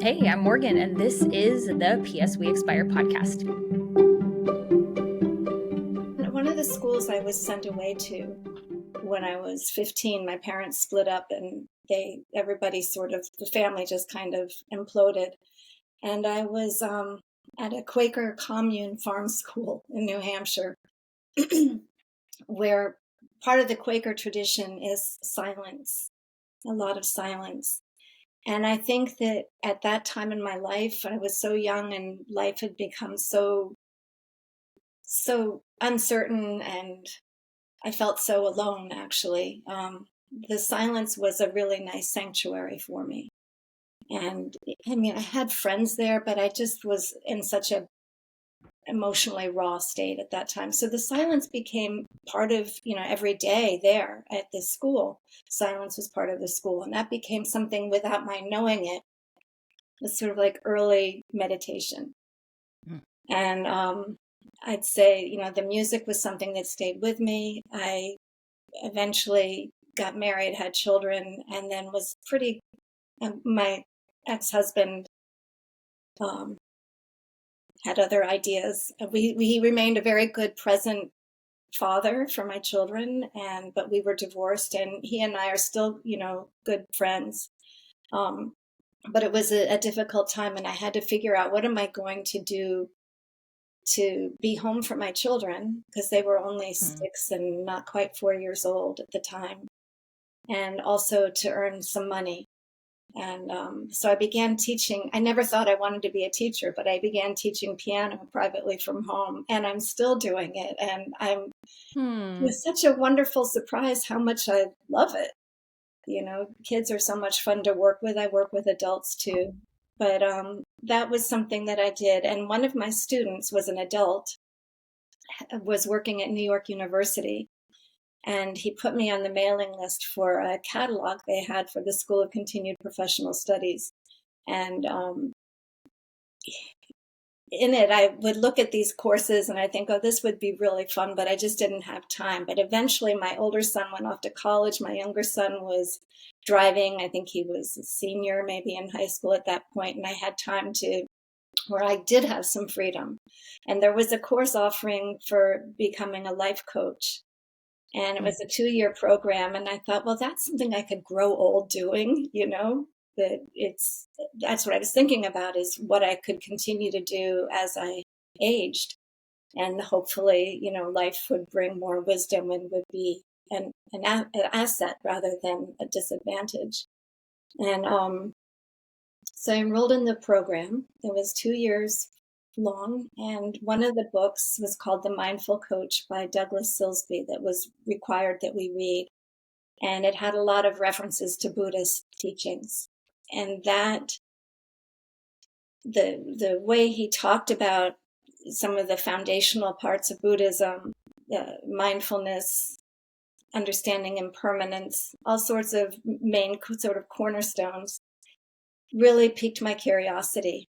Hey, I'm Morgan, and this is the PS We Expire podcast. One of the schools I was sent away to when I was 15, my parents split up and everybody sort of, the family just kind of imploded. And I was at a Quaker commune farm school in New Hampshire, where part of the Quaker tradition is silence, a lot of silence. And I think that at that time in my life, I was so young and life had become so uncertain, and I felt so alone, actually. The silence was a really nice sanctuary for me. And I mean, I had friends there, but I just was in such a emotionally raw state at that time. So the silence became part of, every day there at this school. Silence was part of the school. And that became something without my knowing it. It's sort of like early meditation. And I'd say, the music was something that stayed with me. I eventually got married, had children, and then was my ex-husband had other ideas. He remained a very good present father for my children, but we were divorced, and he and I are still, good friends. But it was a difficult time, and I had to figure out, what am I going to do to be home for my children, because they were only 6 and not quite 4 years old at the time, and also to earn some money. And so I began teaching. I never thought I wanted to be a teacher, but I began teaching piano privately from home, and I'm still doing it. And it was such a wonderful surprise how much I love it. Kids are so much fun to work with. I work with adults too. But that was something that I did. And one of my students was an adult, was working at New York University. And he put me on the mailing list for a catalog they had for the School of Continued Professional Studies. And in it, I would look at these courses and I think, oh, this would be really fun, but I just didn't have time. But eventually my older son went off to college. My younger son was driving. I think he was a senior, maybe in high school at that point. And I had time where I did have some freedom. And there was a course offering for becoming a life coach. And it was a 2-year program. And I thought, well, that's something I could grow old doing, that's what I was thinking about, is what I could continue to do as I aged. And hopefully, life would bring more wisdom and would be an asset rather than a disadvantage. And so I enrolled in the program. It was 2 years long, and one of the books was called The Mindful Coach by Douglas Silsby, that was required that we read. And it had a lot of references to Buddhist teachings. And the way he talked about some of the foundational parts of Buddhism, mindfulness, understanding impermanence, all sorts of main sort of cornerstones, really piqued my curiosity.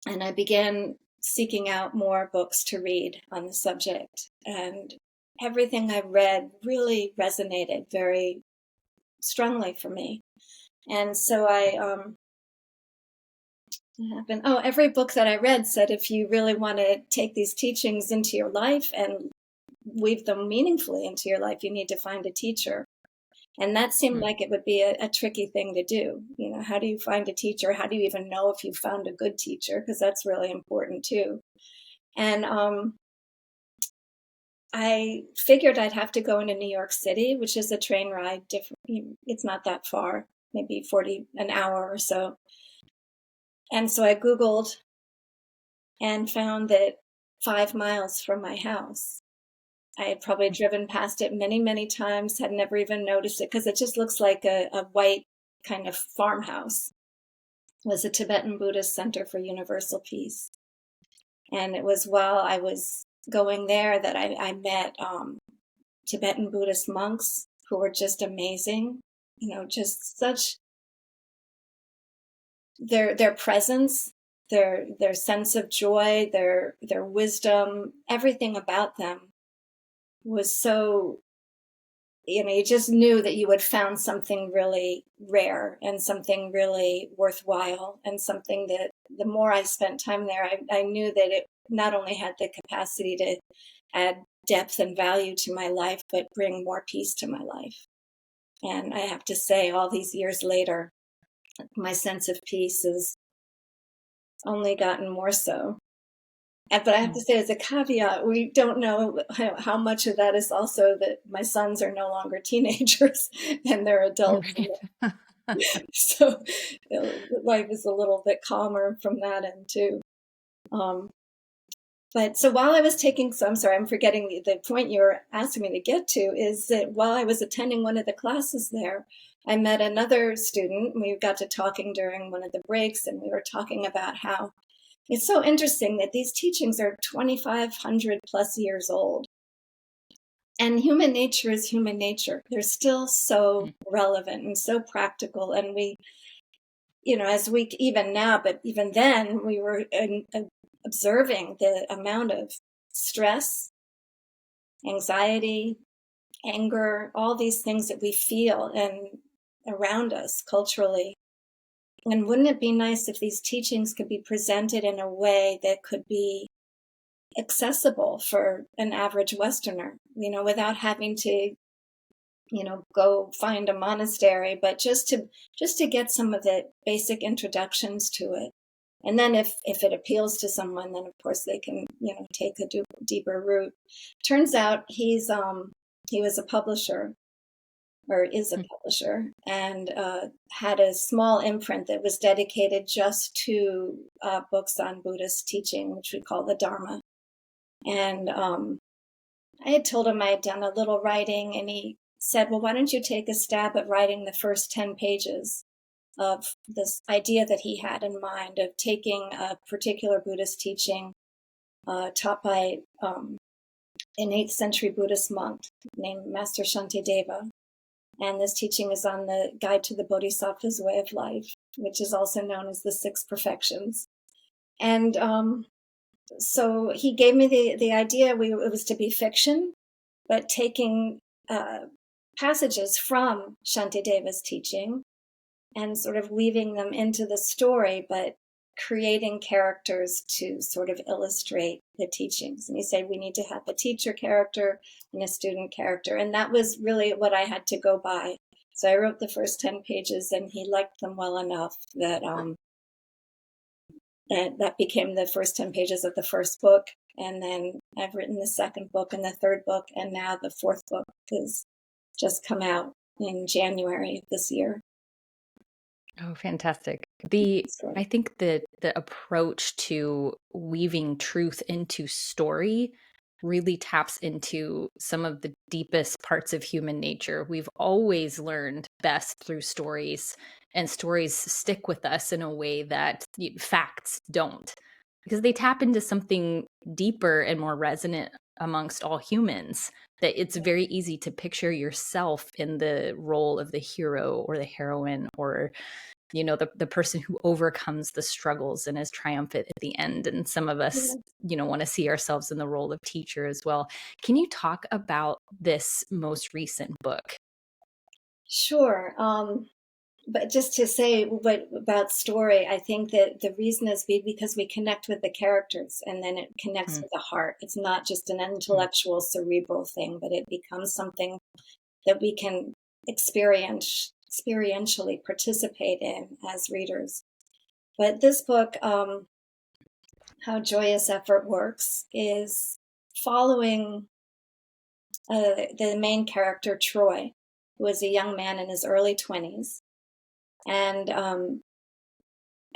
And I began seeking out more books to read on the subject. And everything I read really resonated very strongly for me. And so every book that I read said, if you really want to take these teachings into your life and weave them meaningfully into your life, you need to find a teacher. And that seemed like it would be a tricky thing to do. How do you find a teacher? How do you even know if you found a good teacher? Because that's really important too. And I figured I'd have to go into New York City, which is a train ride. It's not that far, maybe an hour or so. And so I Googled and found that 5 miles from my house. I had probably driven past it many, many times, had never even noticed it, because it just looks like a white kind of farmhouse. It was a Tibetan Buddhist Center for Universal Peace. And it was while I was going there that I met Tibetan Buddhist monks who were just amazing. Just such their presence, their sense of joy, their wisdom, everything about them was so you just knew that you had found something really rare and something really worthwhile, and something that the more I spent time there, I knew that it not only had the capacity to add depth and value to my life, but bring more peace to my life. And I have to say, all these years later, my sense of peace has only gotten more so. But I have to say, as a caveat, we don't know how much of that is also that my sons are no longer teenagers and they're adults. Right. So life is a little bit calmer from that end too. But so while I was taking, so I'm sorry, I'm forgetting the point you were asking me to get to, is that while I was attending one of the classes there, I met another student. We got to talking during one of the breaks, and we were talking about how it's so interesting that these teachings are 2,500 plus years old. And human nature is human nature. They're still so relevant and so practical. And we, as we, even now, but even then, we were observing the amount of stress, anxiety, anger, all these things that we feel and around us culturally. And wouldn't it be nice if these teachings could be presented in a way that could be accessible for an average Westerner, without having to, go find a monastery, but just to get some of the basic introductions to it. And then if it appeals to someone, then of course they can, take a deeper route. Turns out he was a publisher, or is a publisher, and had a small imprint that was dedicated just to books on Buddhist teaching, which we call the Dharma. And I had told him I had done a little writing, and he said, well, why don't you take a stab at writing the first 10 pages of this idea that he had in mind of taking a particular Buddhist teaching taught by an 8th century Buddhist monk named Master Shantideva. And this teaching is on the Guide to the Bodhisattva's Way of Life, which is also known as the Six Perfections. And so he gave me the idea. It was to be fiction, but taking passages from Shantideva's teaching and sort of weaving them into the story, but creating characters to sort of illustrate the teachings. And he said, we need to have a teacher character and a student character. And that was really what I had to go by. So I wrote the first 10 pages, and he liked them well enough that that became the first 10 pages of the first book. And then I've written the second book and the third book, and now the fourth book has just come out in January of this year. Oh, fantastic. I think the approach to weaving truth into story really taps into some of the deepest parts of human nature. We've always learned best through stories, and stories stick with us in a way that facts don't, because they tap into something deeper and more resonant amongst all humans, that it's very easy to picture yourself in the role of the hero or the heroine, or the person who overcomes the struggles and is triumphant at the end. And some of us, want to see ourselves in the role of teacher as well. Can you talk about this most recent book? Sure. But just to say about story, I think that the reason is because we connect with the characters, and then it connects with the heart. It's not just an intellectual, cerebral thing, but it becomes something that we can experientially participate in as readers. But this book, How Joyous Effort Works, is following the main character, Troy, who is a young man in his early 20s. And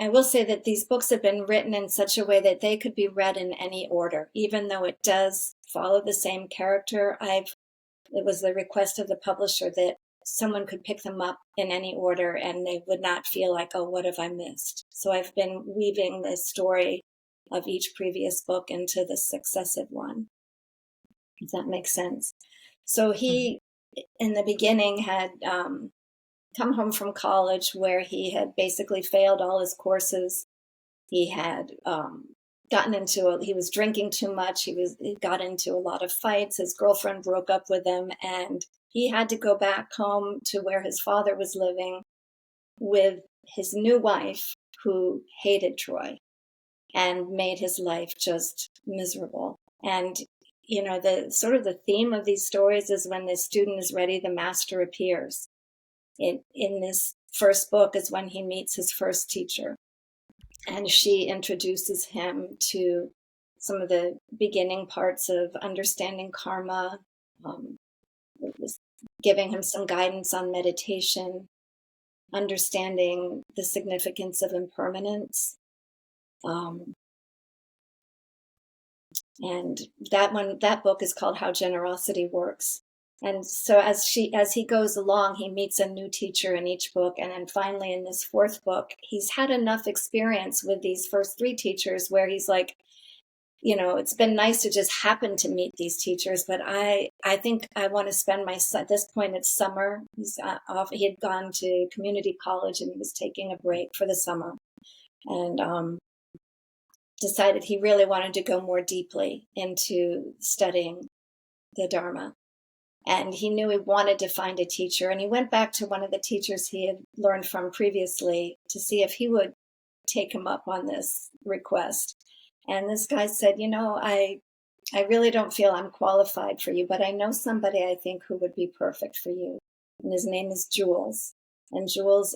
I will say that these books have been written in such a way that they could be read in any order, even though it does follow the same character. It was the request of the publisher that someone could pick them up in any order and they would not feel like, oh, what have I missed? So I've been weaving the story of each previous book into the successive one, if that makes sense. So he, in the beginning, had come home from college where he had basically failed all his courses. He had he was drinking too much. He got into a lot of fights. His girlfriend broke up with him, and he had to go back home to where his father was living with his new wife, who hated Troy and made his life just miserable. And the sort of the theme of these stories is when the student is ready, the master appears. In this first book is when he meets his first teacher, and she introduces him to some of the beginning parts of understanding karma, um, giving him some guidance on meditation, understanding the significance of impermanence. And that book is called How Generosity Works. And so as he goes along, he meets a new teacher in each book. And then finally in this fourth book, he's had enough experience with these first three teachers where he's like, it's been nice to just happen to meet these teachers, but I think I want to spend at this point, it's summer. He's off. He had gone to community college and he was taking a break for the summer, and decided he really wanted to go more deeply into studying the Dharma. And he knew he wanted to find a teacher. And he went back to one of the teachers he had learned from previously to see if he would take him up on this request. And this guy said, I really don't feel I'm qualified for you, but I know somebody I think who would be perfect for you. And his name is Jules. And Jules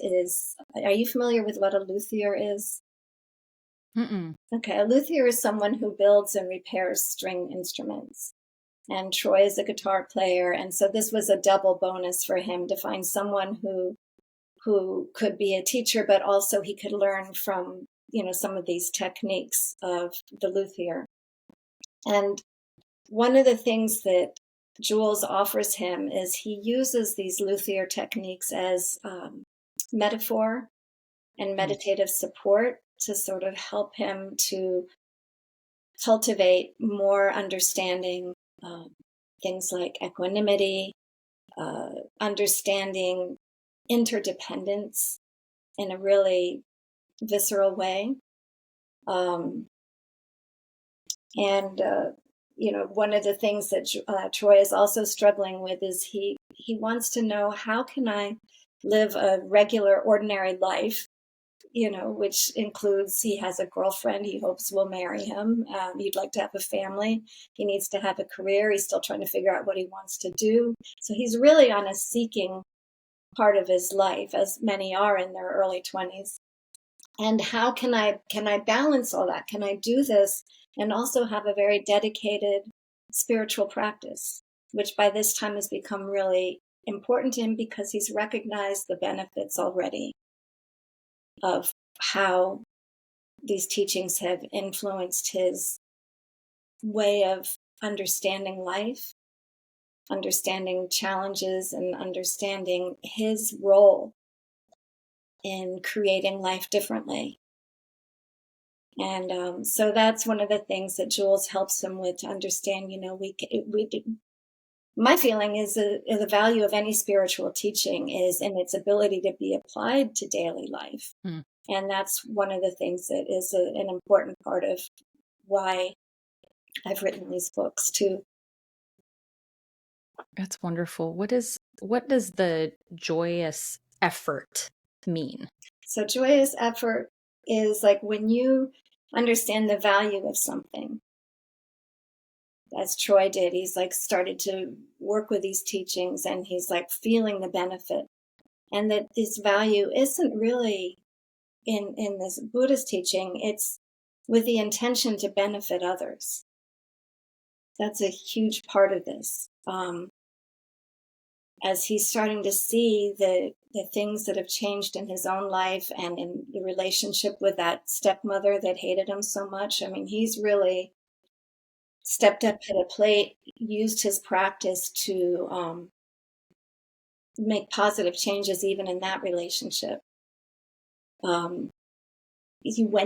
are you familiar with what a luthier is? Mm-mm. Okay, a luthier is someone who builds and repairs string instruments. And Troy is a guitar player. And so this was a double bonus for him to find someone who could be a teacher, but also he could learn from, some of these techniques of the luthier. And one of the things that Jules offers him is he uses these luthier techniques as metaphor and meditative support to sort of help him to cultivate more understanding, things like equanimity, understanding interdependence in a really visceral way. And one of the things that Troy is also struggling with is he wants to know, how can I live a regular, ordinary life, which includes he has a girlfriend he hopes will marry him. He'd like to have a family. He needs to have a career. He's still trying to figure out what he wants to do. So he's really on a seeking part of his life, as many are in their early 20s. And how can I balance all that? Can I do this and also have a very dedicated spiritual practice, which by this time has become really important to him because he's recognized the benefits already of how these teachings have influenced his way of understanding life, understanding challenges, and understanding his role in creating life differently. And so that's one of the things that Jules helps him with, to understand, my feeling is the value of any spiritual teaching is in its ability to be applied to daily life. Mm. And that's one of the things that is an important part of why I've written these books too. That's wonderful. What does the joyous effort mean? So joyous effort is like when you understand the value of something, as Troy did. He's like started to work with these teachings and he's like feeling the benefit. And that this value isn't really in this Buddhist teaching, it's with the intention to benefit others. That's a huge part of this. As he's starting to see the things that have changed in his own life and in the relationship with that stepmother that hated him so much. I mean, he's really stepped up to the plate, used his practice to make positive changes even in that relationship. When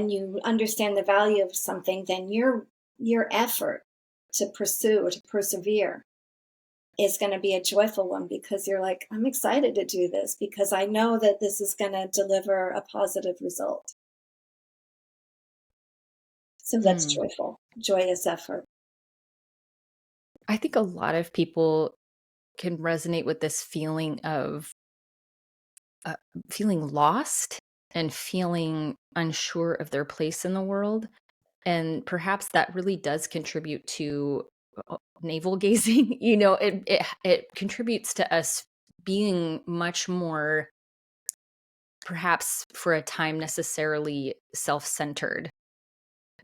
you understand the value of something, then your effort to pursue or to persevere is going to be a joyful one, because you're like, I'm excited to do this because I know that this is going to deliver a positive result. So that's joyful, joyous effort. I think a lot of people can resonate with this feeling of feeling lost and feeling unsure of their place in the world. And perhaps that really does contribute to navel gazing. It contributes to us being much more, perhaps for a time, necessarily self-centered.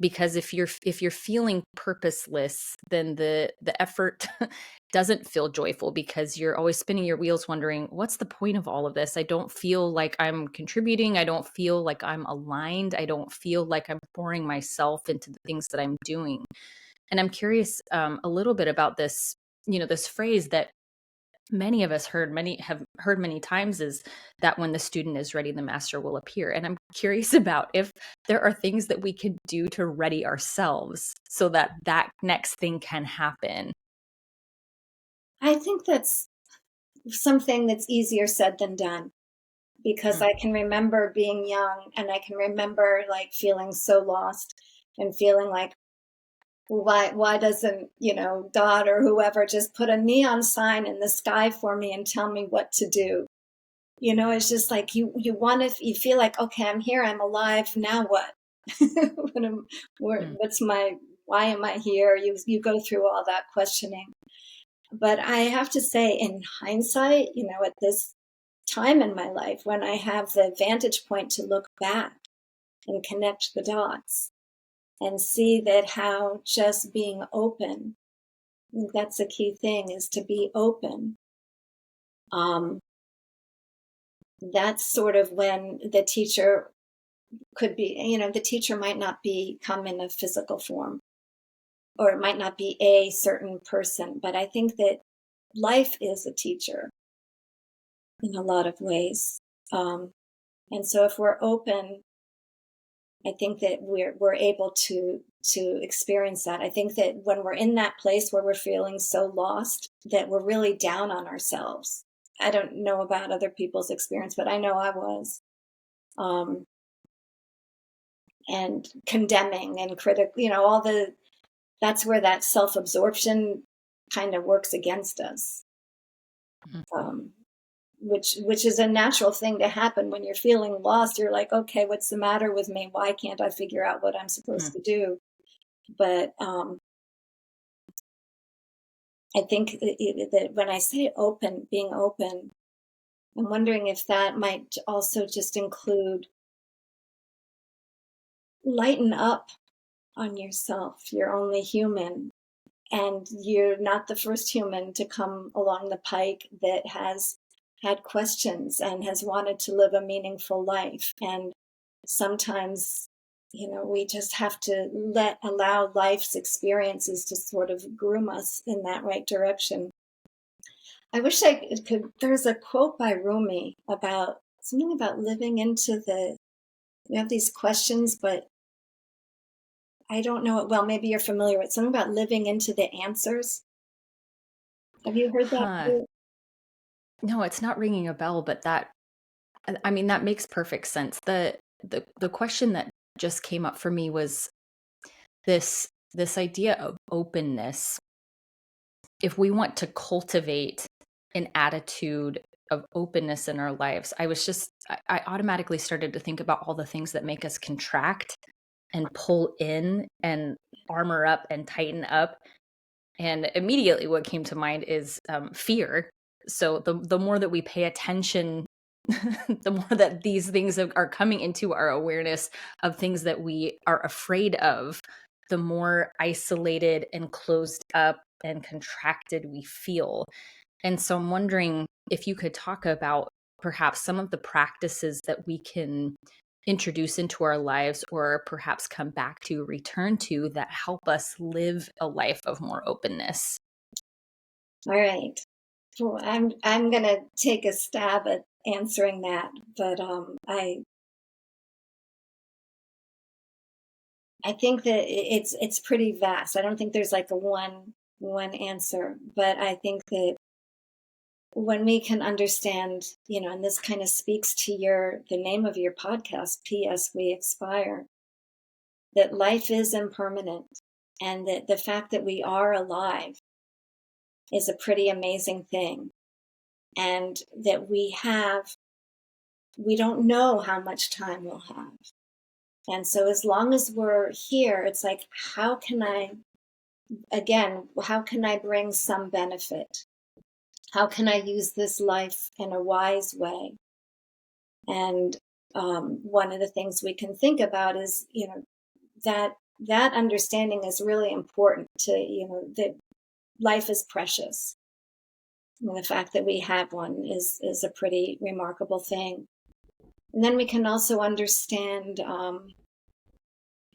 Because if you're feeling purposeless, then the effort doesn't feel joyful, because you're always spinning your wheels wondering, what's the point of all of this? I don't feel like I'm contributing. I don't feel like I'm aligned. I don't feel like I'm pouring myself into the things that I'm doing. And I'm curious, a little bit about this, this phrase that many of us have heard many times, is that when the student is ready, the master will appear. And I'm curious about if there are things that we can do to ready ourselves so that that next thing can happen. I think that's something that's easier said than done, because Mm, I can remember being young, and I can remember like feeling so lost and feeling like, why doesn't, God or whoever just put a neon sign in the sky for me and tell me what to do? It's just like you feel like, okay, I'm here, I'm alive, now what? mm, Why am I here? You go through all that questioning. But I have to say, in hindsight, at this time in my life, when I have the vantage point to look back and connect the dots and see that how just being open, I think that's a key thing, is to be open. Um, that's sort of when the teacher could be, the teacher might not come in a physical form, or it might not be a certain person, but I think that life is a teacher in a lot of ways. And so if we're open, I think that we're able to experience that. I think that when we're in that place where we're feeling so lost that we're really down on ourselves. I don't know about other people's experience, but I know I was. Um, and condemning and critic, that's where that self-absorption kind of works against us. mm, Um, which is a natural thing to happen when you're feeling lost. You're like, okay, what's the matter with me? Why can't I figure out what I'm mm. supposed to do? But I think that when I say open, being open, I'm wondering if that might also just include lighten up on yourself. You're only human, and you're not the first human to come along the pike that has had questions and has wanted to live a meaningful life. And sometimes, we just have to allow life's experiences to sort of groom us in that right direction. I wish I could. There's a quote by Rumi about something about living into you have these questions, but I don't know it well. Maybe you're familiar with something about living into the answers. Have you heard that Huh. quote? No, it's not ringing a bell, but I mean, that makes perfect sense. The question that just came up for me was this idea of openness. If we want to cultivate an attitude of openness in our lives, I automatically started to think about all the things that make us contract and pull in and armor up and tighten up. And immediately what came to mind is fear. So the more that we pay attention, the more that these things are coming into our awareness of things that we are afraid of, the more isolated and closed up and contracted we feel. And so I'm wondering if you could talk about perhaps some of the practices that we can introduce into our lives, or perhaps come back to, return to, that help us live a life of more openness. All right. Well, I'm gonna take a stab at answering that, but I think that it's pretty vast. I don't think there's like a one answer, but I think that when we can understand, and this kind of speaks to the name of your podcast, P.S. We Expire, that life is impermanent, and that the fact that we are alive is a pretty amazing thing. And that we don't know how much time we'll have. And so as long as we're here, it's like, how can I bring some benefit? How can I use this life in a wise way? And one of the things we can think about is, that understanding is really important to, that life is precious. And the fact that we have one is a pretty remarkable thing. And then we can also understand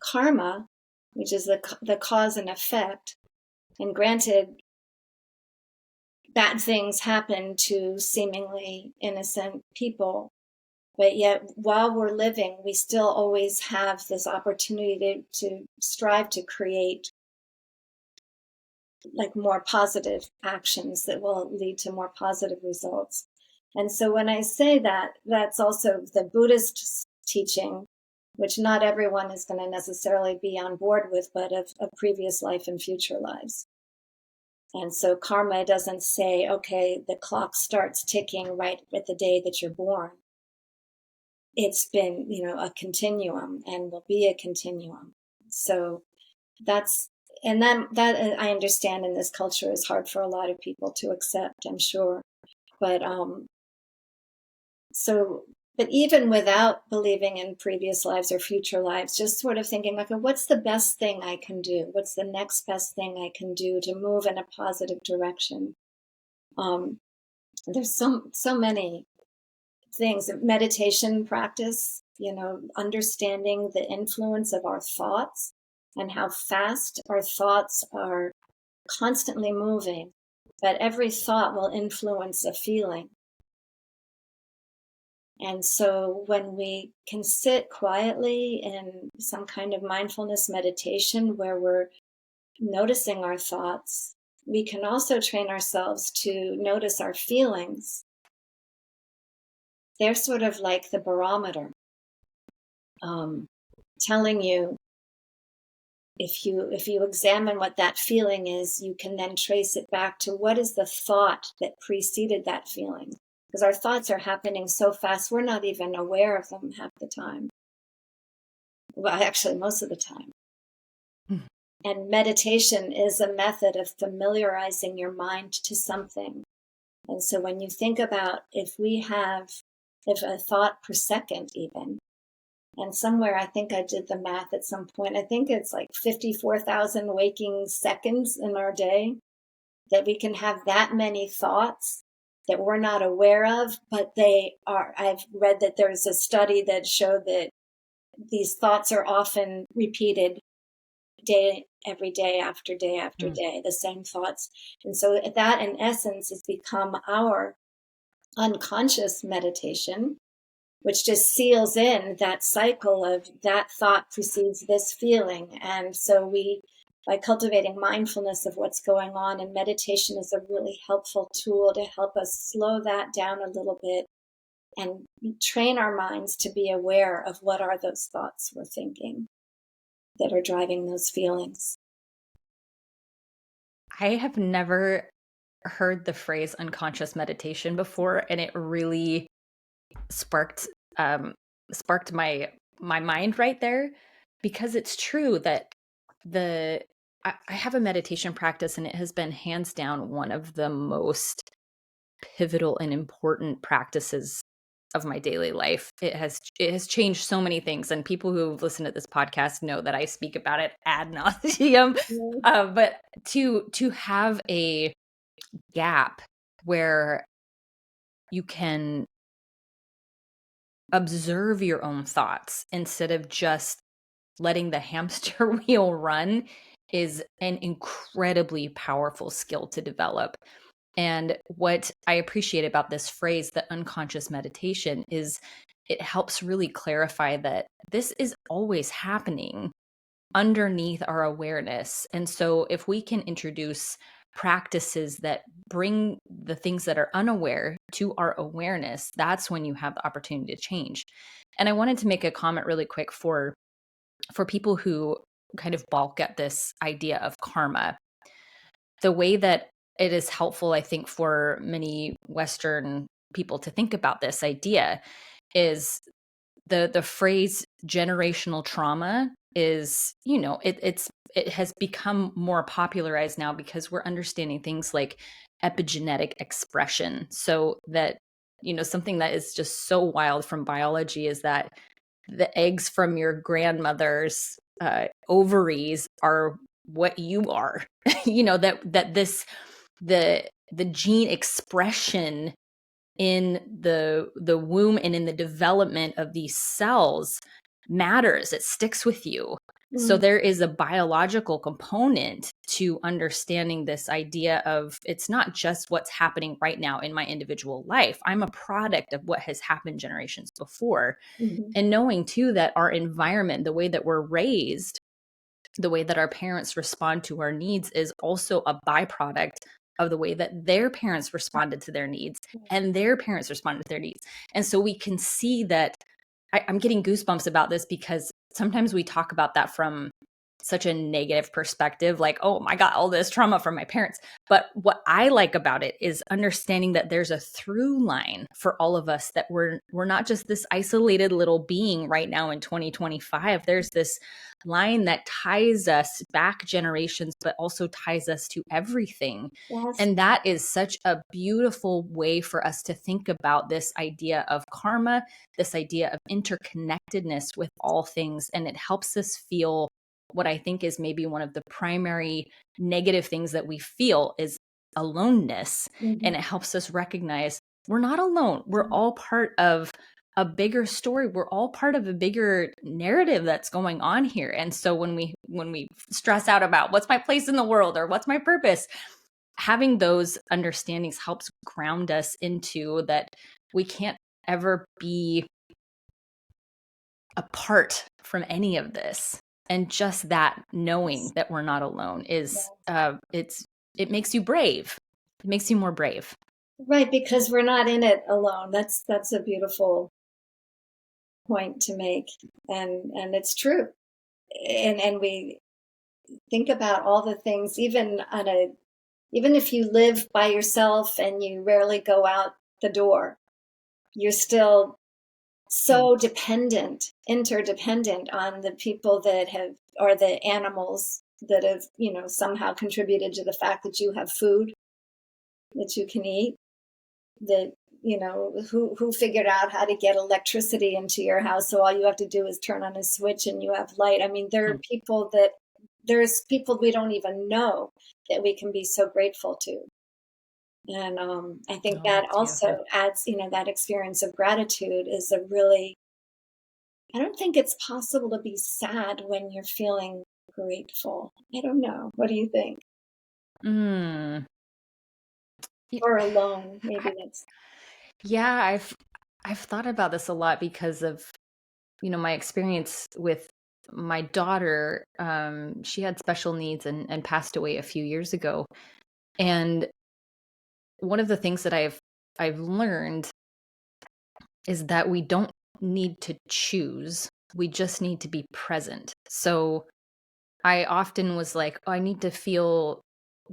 karma, which is the cause and effect. And granted, bad things happen to seemingly innocent people, but yet while we're living, we still always have this opportunity to strive to create like more positive actions that will lead to more positive results. And so when I say that, that's also the Buddhist teaching, which not everyone is going to necessarily be on board with, but of previous life and future lives. And so karma doesn't say, okay, the clock starts ticking right at the day that you're born. It's been, a continuum and will be a continuum. So that I understand in this culture is hard for a lot of people to accept, I'm sure. But but even without believing in previous lives or future lives, just sort of thinking like, what's the best thing I can do? What's the next best thing I can do to move in a positive direction? There's so many things. Meditation practice, understanding the influence of our thoughts and how fast our thoughts are constantly moving, but every thought will influence a feeling. And so when we can sit quietly in some kind of mindfulness meditation where we're noticing our thoughts, we can also train ourselves to notice our feelings. They're sort of like the barometer, telling you, if you examine what that feeling is, you can then trace it back to what is the thought that preceded that feeling. Because our thoughts are happening so fast, we're not even aware of them half the time. Well, actually, most of the time. And meditation is a method of familiarizing your mind to something. And so when you think about if a thought per second even, and somewhere I think I did the math at some point, I think it's like 54,000 waking seconds in our day, that we can have that many thoughts that we're not aware of, but I've read that there's a study that showed that these thoughts are often repeated every day after day after day, the same thoughts. And so that in essence has become our unconscious meditation, which just seals in that cycle of that thought precedes this feeling. And so by cultivating mindfulness of what's going on, and meditation is a really helpful tool to help us slow that down a little bit and train our minds to be aware of what are those thoughts we're thinking that are driving those feelings. I have never heard the phrase unconscious meditation before, and it really sparked my mind right there, because it's true that I have a meditation practice, and it has been hands down one of the most pivotal and important practices of my daily life. It has changed so many things, and people who listen to this podcast know that I speak about it ad nauseum. But to have a gap where you can observe your own thoughts instead of just letting the hamster wheel run is an incredibly powerful skill to develop. And what I appreciate about this phrase, the unconscious meditation, is it helps really clarify that this is always happening underneath our awareness. And so if we can introduce practices that bring the things that are unaware to our awareness, that's when you have the opportunity to change. And I wanted to make a comment really quick for people who kind of balk at this idea of karma. The way that it is helpful, I think, for many Western people to think about this idea is the phrase generational trauma is, it has become more popularized now because we're understanding things like epigenetic expression. So that, something that is just so wild from biology is that the eggs from your grandmother's ovaries are what you are. That this the gene expression in the womb and in the development of these cells matters. It sticks with you. So Mm, there is a biological component to understanding this idea of it's not just what's happening right now in my individual life. I'm a product of what has happened generations before. mhm. And knowing too that our environment, the way that we're raised, the way that our parents respond to our needs is also a byproduct of the way that their parents responded to their needs and their parents responded to their needs. And so we can see that I'm getting goosebumps about this because sometimes we talk about that from such a negative perspective, like, oh, I got all this trauma from my parents. But what I like about it is understanding that there's a through line for all of us, that we're not just this isolated little being right now in 2025. There's this line that ties us back generations, but also ties us to everything. Yes. And that is such a beautiful way for us to think about this idea of karma, this idea of interconnectedness with all things. And it helps us feel what I think is maybe one of the primary negative things that we feel is aloneness. Mhm. And it helps us recognize we're not alone. We're all part of a bigger story. We're all part of a bigger narrative that's going on here. And so when we stress out about what's my place in the world or what's my purpose, having those understandings helps ground us into that we can't ever be apart from any of this. And just that knowing that we're not alone is it makes you brave. It makes you more brave. Right, because we're not in it alone. That's a beautiful point to make, and it's true. And we think about all the things, even if you live by yourself and you rarely go out the door, you're still Mm. so interdependent on the people that have, or the animals that have, somehow contributed to the fact that you have food that you can eat, that, who figured out how to get electricity into your house. So all you have to do is turn on a switch and you have light. I mean, there's people we don't even know that we can be so grateful to. And I think Oh, that that's beautiful. also adds, that experience of gratitude is a really, I don't think it's possible to be sad when you're feeling grateful. I don't know. What do you think? Mm. Or alone, maybe I- that's. Yeah, I've thought about this a lot because of, my experience with my daughter. She had special needs and passed away a few years ago. And one of the things that I've learned is that we don't need to choose. We just need to be present. So I often was like, oh, I need to feel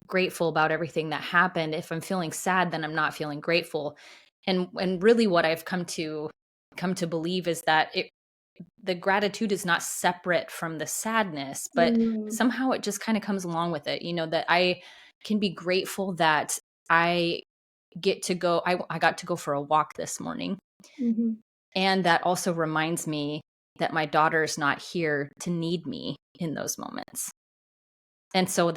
grateful about everything that happened. If I'm feeling sad, then I'm not feeling grateful. And really what I've come to believe is that the gratitude is not separate from the sadness, but Mm, somehow it just kind of comes along with it. That I can be grateful that I get to go I got to go for a walk this morning. mm-hmm, And that also reminds me that my daughter's not here to need me in those moments. And so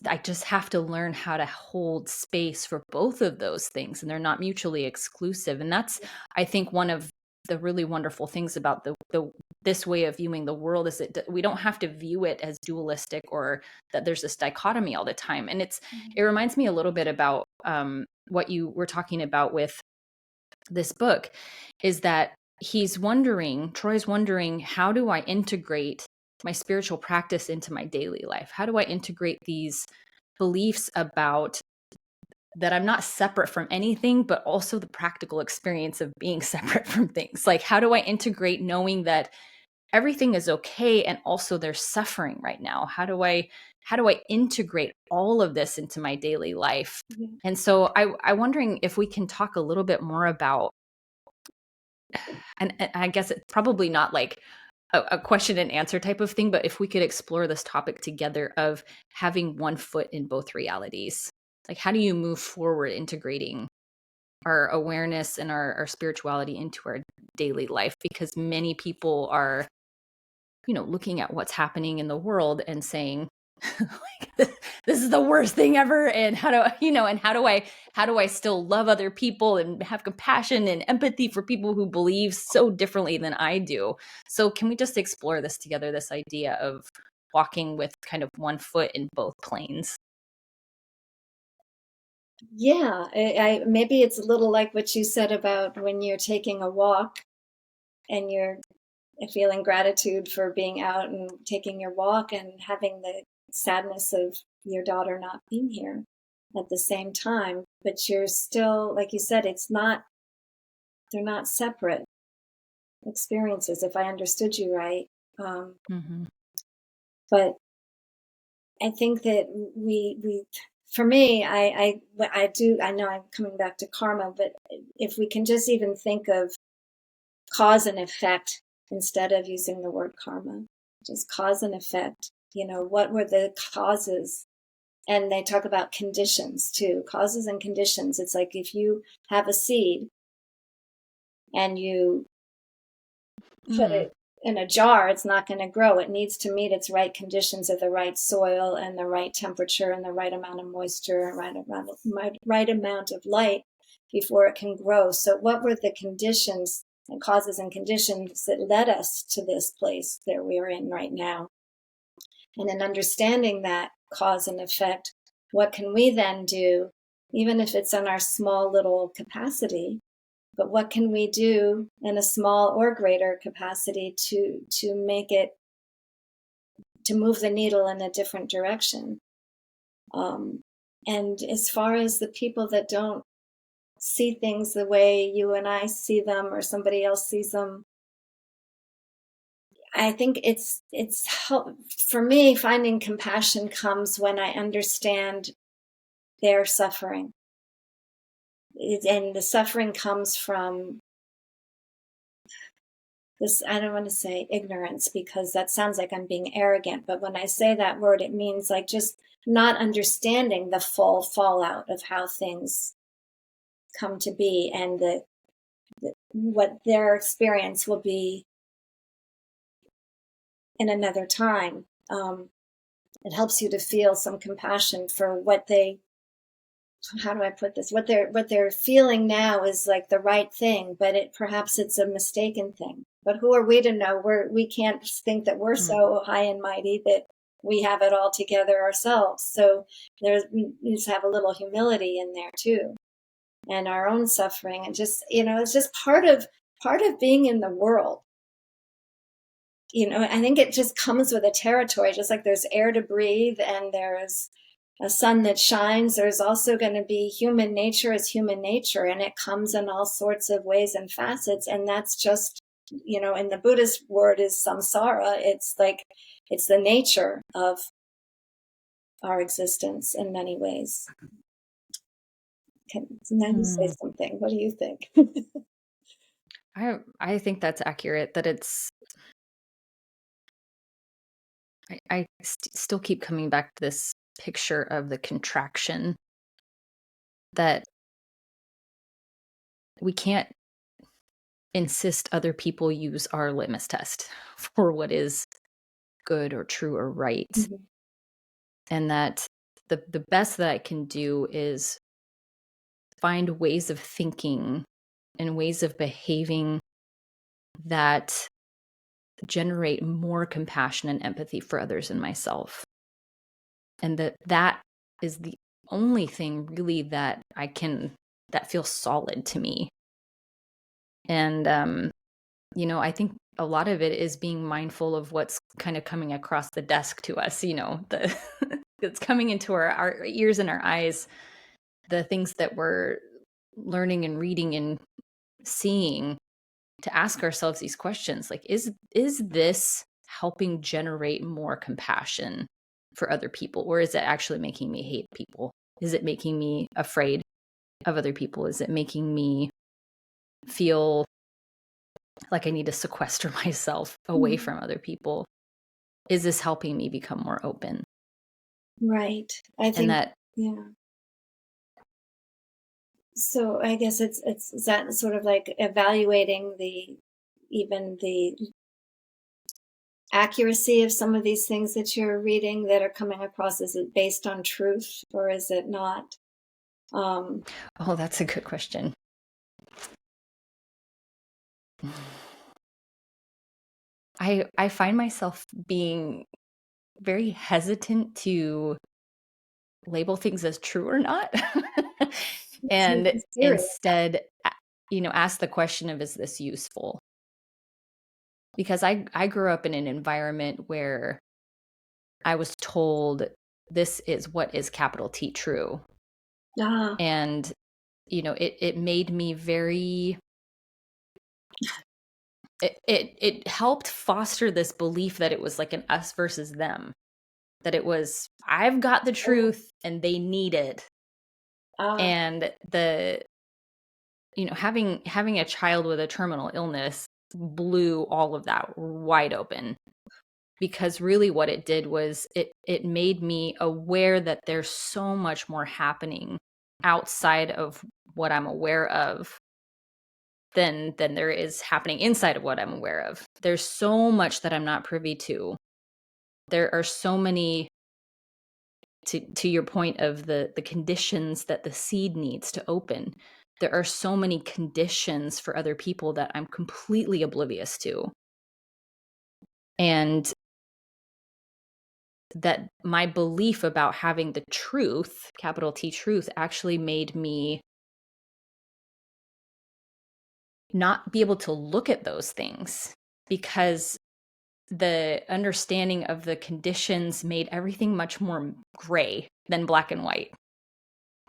I just have to learn how to hold space for both of those things, and they're not mutually exclusive. And that's, I think, one of the really wonderful things about this way of viewing the world is that we don't have to view it as dualistic or that there's this dichotomy all the time. And it reminds me a little bit about what you were talking about with this book, is that Troy's wondering, how do I integrate my spiritual practice into my daily life? How do I integrate these beliefs about that I'm not separate from anything, but also the practical experience of being separate from things? Like, how do I integrate knowing that everything is okay and also there's suffering right now? How do I I integrate all of this into my daily life? Yeah. And so I'm wondering if we can talk a little bit more about, and I guess it's probably not like a question and answer type of thing, but if we could explore this topic together of having one foot in both realities. Like, how do you move forward integrating our awareness and our spirituality into our daily life? Because many people are, looking at what's happening in the world and saying, like, this is the worst thing ever. And how do I still love other people and have compassion and empathy for people who believe so differently than I do? So can we just explore this together, this idea of walking with kind of one foot in both planes? Yeah, maybe it's a little like what you said about when you're taking a walk and you're feeling gratitude for being out and taking your walk and having the sadness of your daughter not being here at the same time. But you're still, like you said, they're not separate experiences, if I understood you right. Um, Mm-hmm. but I think that for me, I know I'm coming back to karma, but if we can just even think of cause and effect instead of using the word karma, just cause and effect. What were the causes? And they talk about conditions too, causes and conditions. It's like if you have a seed and you put Mm. it in a jar, it's not going to grow. It needs to meet its right conditions of the right soil and the right temperature and the right amount of moisture and right amount of light before it can grow. So what were the conditions and causes and conditions that led us to this place that we're in right now? And in understanding that cause and effect, what can we then do, even if it's in our small little capacity, but what can we do in a small or greater capacity to make it, to move the needle in a different direction? Um, and as far as the people that don't see things the way you and I see them or somebody else sees them, I think it's for me, finding compassion comes when I understand their suffering. And the suffering comes from this, I don't want to say ignorance because that sounds like I'm being arrogant, but when I say that word, it means like just not understanding the full fallout of how things come to be and what their experience will be in another time. It helps you to feel some compassion for what they, how do I put this? What they're feeling now is like the right thing, but perhaps it's a mistaken thing. But who are we to know? We can't think that we're Mm. so high and mighty that we have it all together ourselves. So we need to have a little humility in there too, and our own suffering, and just it's just part of being in the world. I think it just comes with a territory, just like there's air to breathe and there's a sun that shines. There's also going to be human nature as human nature, and it comes in all sorts of ways and facets. And that's just, in the Buddhist word is samsara. It's like, it's the nature of our existence in many ways. Now you say Mm. something. What do you think? I think that's accurate, that still keep coming back to this picture of the contraction, that we can't insist other people use our litmus test for what is good or true or right. Mhm. And that the best that I can do is find ways of thinking and ways of behaving that generate more compassion and empathy for others and myself. And that is the only thing really that feels solid to me. And I think a lot of it is being mindful of what's kind of coming across the desk to us, the that's coming into our ears and our eyes, the things that we're learning and reading and seeing, to ask ourselves these questions like, is this helping generate more compassion for other people? Or is it actually making me hate people? Is it making me afraid of other people? Is it making me feel like I need to sequester myself away from other people? Is this helping me become more open? Right. I And think, that, yeah. So I guess it's that sort of like evaluating even the accuracy of some of these things that you're reading that are coming across. Is it based on truth or is it not? oh, that's a good question. I find myself being very hesitant to label things as true or not. And Serious. instead, ask the question of, is this useful? Because I grew up in an environment where I was told this is what is capital T true. Ah, And, it made me very, it helped foster this belief that it was like an us versus them, that it was, I've got the oh, truth and they need it. ah, And having a child with a terminal illness blew all of that wide open, because really what it did was it made me aware that there's so much more happening outside of what I'm aware of than there is happening inside of what I'm aware of. There's so much that I'm not privy to. There are so many, to your point of the conditions that the seed needs to open. There are so many conditions for other people that I'm completely oblivious to. And that my belief about having the truth, capital T truth, actually made me not be able to look at those things, because the understanding of the conditions made everything much more gray than black and white.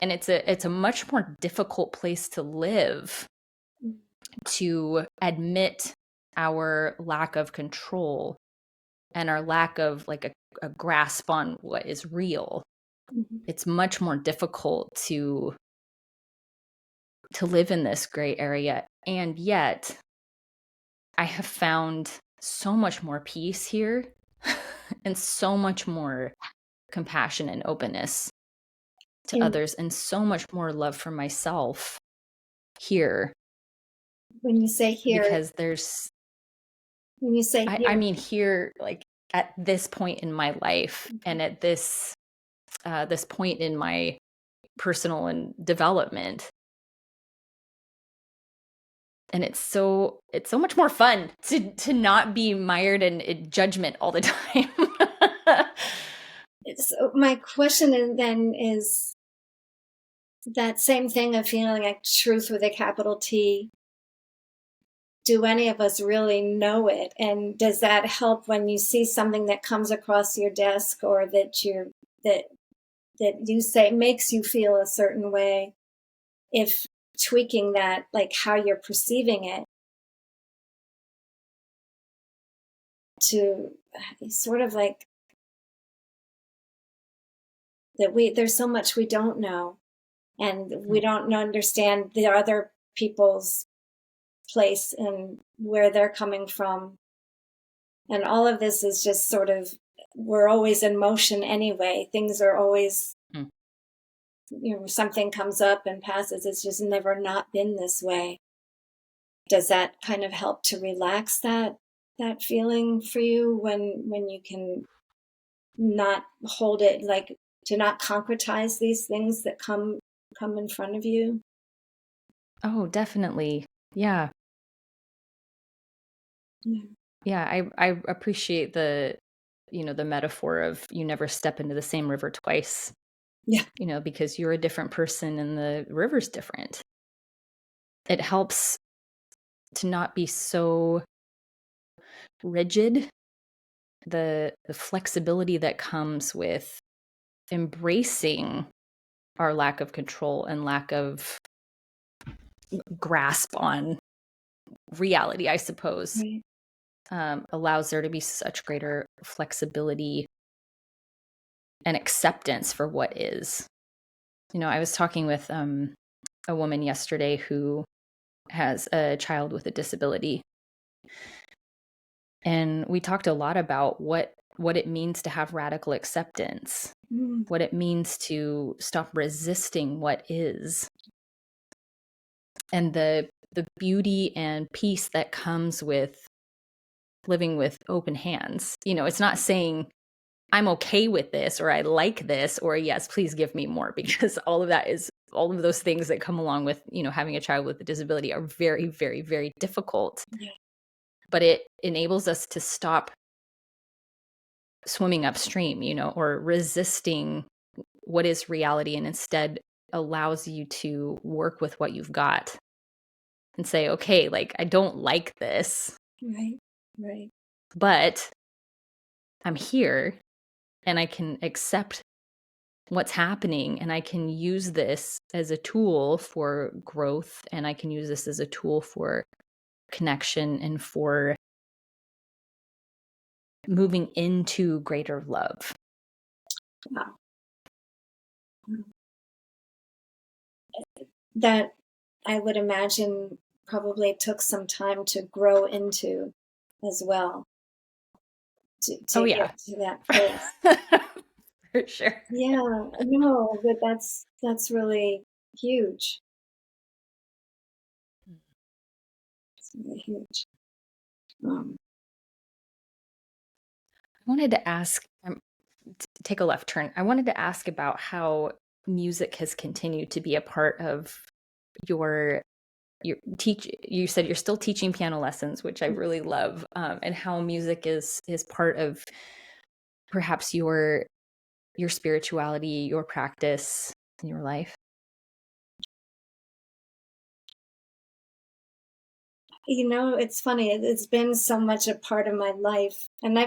And it's a much more difficult place to live, to admit our lack of control and our lack of like a grasp on what is real. mhm. It's much more difficult to live in this gray area. And yet I have found so much more peace here and so much more compassion and openness to And others, and so much more love for myself here. when you say here, Because there's, when you say I here, mean, here, like at this point in my life, and at this point in my personal and development, and it's so much more fun to not be mired in judgment all the time. so my question then is that same thing of feeling like truth with a capital T. Do any of us really know it? And does that help when you see something that comes across your desk, or that that you say makes you feel a certain way? If tweaking that, like how you're perceiving it, to sort of like that there's so much we don't know, and we don't understand the other people's place and where they're coming from. And all of this is just sort of, we're always in motion anyway. Things are always, Mm. Something comes up and passes. It's just never not been this way. Does that kind of help to relax that feeling for you when you can not hold it, like to not concretize these things that come in front of you? Oh, definitely. Yeah. Yeah. Yeah, I appreciate the metaphor of you never step into the same river twice, Yeah. because you're a different person and the river's different. It helps to not be so rigid. The flexibility that comes with embracing our lack of control and lack of grasp on reality, I suppose, Right. allows there to be such greater flexibility an acceptance for what is. I was talking with a woman yesterday who has a child with a disability. And we talked a lot about what it means to have radical acceptance, what it means to stop resisting what is, and the beauty and peace that comes with living with open hands. It's not saying I'm okay with this or I like this or yes, please give me more, because all of those things that come along with, having a child with a disability are very, very, very difficult. Yeah. But it enables us to stop swimming upstream, or resisting what is reality, and instead allows you to work with what you've got and say, okay, like, I don't like this. Right. But I'm here and I can accept what's happening, and I can use this as a tool for growth, and I can use this as a tool for connection and for moving into greater love. Wow. That, I would imagine, probably took some time to grow into as well, Oh, to yeah. get to that place. For sure. Yeah, no, but that's really huge. It's really huge. I wanted to ask, take a left turn. I wanted to ask about how music has continued to be a part of your teach. You said you're still teaching piano lessons, which I really love, and how music is part of perhaps your spirituality, your practice in your life. It's funny. It's been so much a part of my life, and I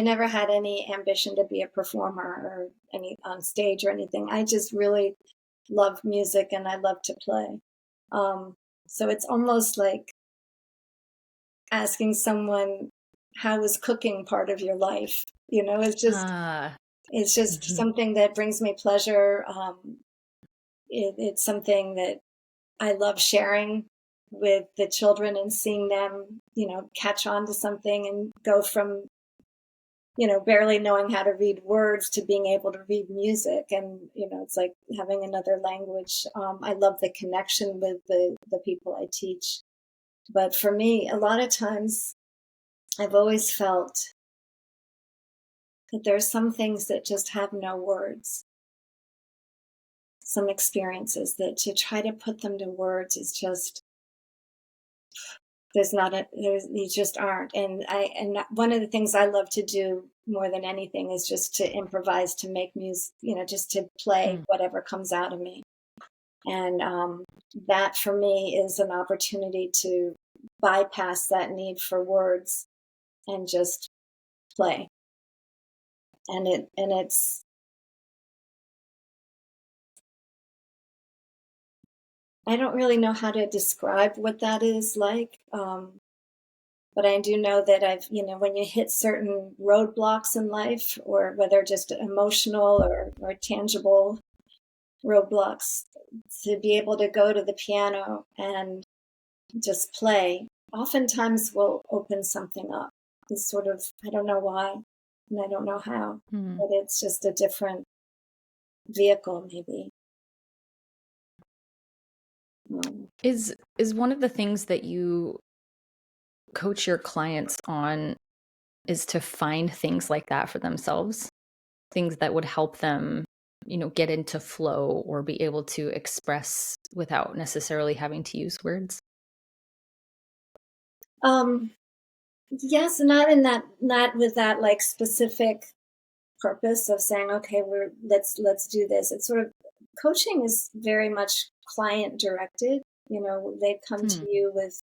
never had any ambition to be a performer or any on stage or anything. I just really love music and I love to play. So it's almost like asking someone, how is cooking part of your life? It's just Mhm. something that brings me pleasure. It's something that I love sharing with the children and seeing them, catch on to something and go from, barely knowing how to read words to being able to read music. And, it's like having another language. I love the connection with the people I teach. But for me, a lot of times I've always felt that there are some things that just have no words. Some experiences that to try to put them to words is just, they just aren't. And one of the things I love to do more than anything is just to improvise, to make music, just to play whatever comes out of me. And that for me is an opportunity to bypass that need for words and just play. And it's, I don't really know how to describe what that is like. But I do know that when you hit certain roadblocks in life, or whether just emotional or tangible roadblocks, to be able to go to the piano and just play, oftentimes will open something up. It's sort of, I don't know why, and I don't know how, but it's just a different vehicle, maybe. Is one of the things that you coach your clients on is to find things like that for themselves, things that would help them, get into flow or be able to express without necessarily having to use words? Yes, not with that like specific purpose of saying, okay, let's do this. It's sort of, coaching is very much client directed. They come to you with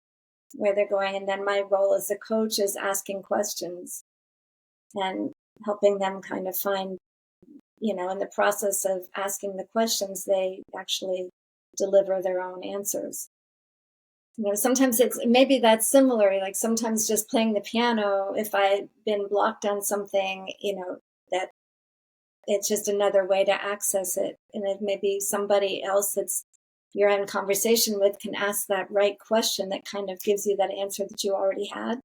where they're going, and then my role as a coach is asking questions and helping them kind of find, in the process of asking the questions, they actually deliver their own answers. Sometimes it's, maybe that's similar. Like sometimes just playing the piano, if I've been blocked on something, that it's just another way to access it. And it may be somebody else that's you're in conversation with can ask that right question that kind of gives you that answer that you already had.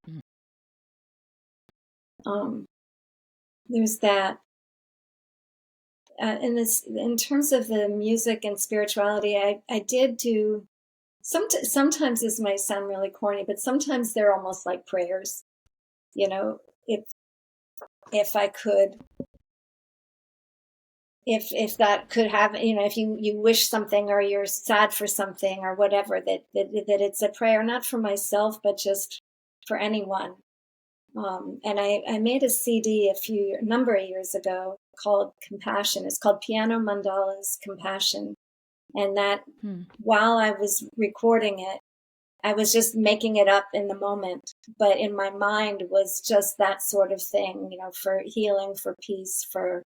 There's that. In terms of the music and spirituality, I did do sometimes this might sound really corny, but sometimes they're almost like prayers. You know, if I could, if that could have, you know, if you wish something or you're sad for something or whatever, that it's a prayer, not for myself, but just for anyone. And I made a CD a number of years ago called Compassion. It's called Piano Mandalas Compassion. And that while I was recording it, I was just making it up in the moment, but in my mind was just that sort of thing, you know, for healing, for peace, for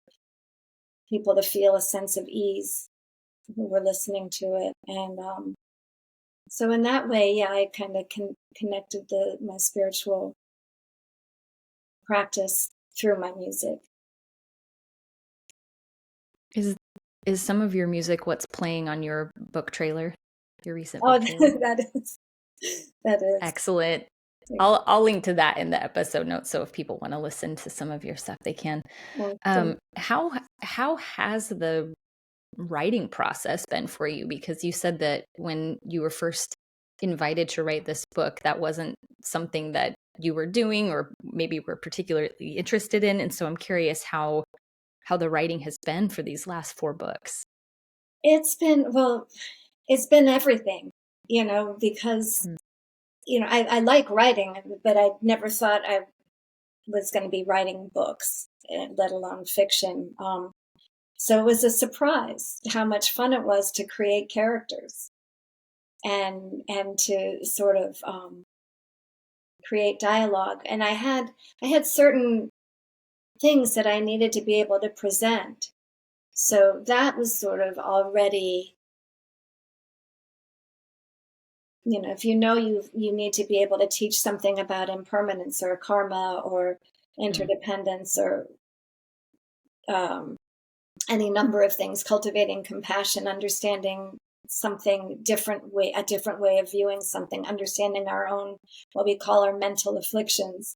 people to feel a sense of ease who were listening to it. And so in that way, yeah, I kind of connected my spiritual practice through my music. Is some of your music what's playing on your book trailer, your recent book trailer? that is Excellent. I'll link to that in the episode notes, so if people want to listen to some of your stuff, they can. How has the writing process been for you? Because you said that when you were first invited to write this book, that wasn't something that you were doing or maybe were particularly interested in, and so I'm curious how the writing has been for these last 4 books. It's been everything, you know, because you know, I like writing, but I never thought I was going to be writing books, let alone fiction. So it was a surprise how much fun it was to create characters and to sort of create dialogue. And I had certain things that I needed to be able to present. So that was sort of already, you know, if you know you need to be able to teach something about impermanence or karma or interdependence or any number of things, cultivating compassion, understanding something a different way of viewing something, understanding our own, what we call our mental afflictions,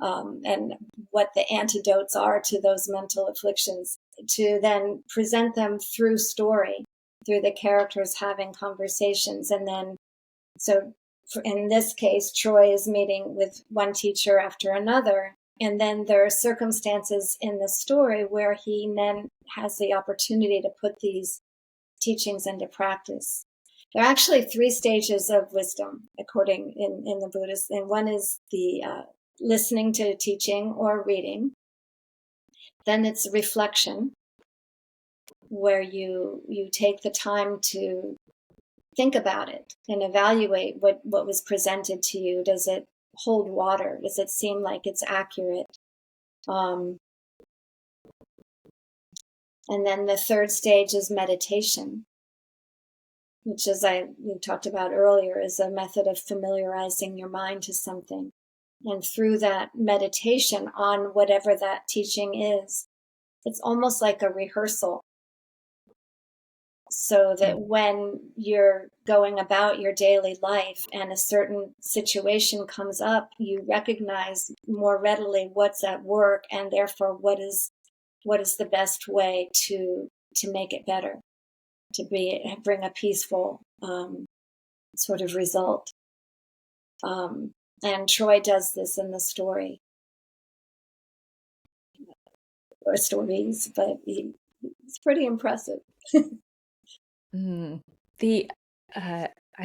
and what the antidotes are to those mental afflictions, to then present them through story, through the characters having conversations. And then, so in this case, Troy is meeting with one teacher after another. And then there are circumstances in the story where he then has the opportunity to put these teachings into practice. There are actually 3 stages of wisdom, according in the Buddhist. And one is the listening to teaching or reading. Then it's reflection, where you take the time to think about it and evaluate what was presented to you. Does it hold water? Does it seem like it's accurate? And then the 3rd stage is meditation, which, as we talked about earlier, is a method of familiarizing your mind to something. And through that meditation on whatever that teaching is, it's almost like a rehearsal. So that when you're going about your daily life and a certain situation comes up, you recognize more readily what's at work, and therefore what is the best way to make it better, to bring a peaceful sort of result. And Troy does this in the story, or stories, but it's pretty impressive. I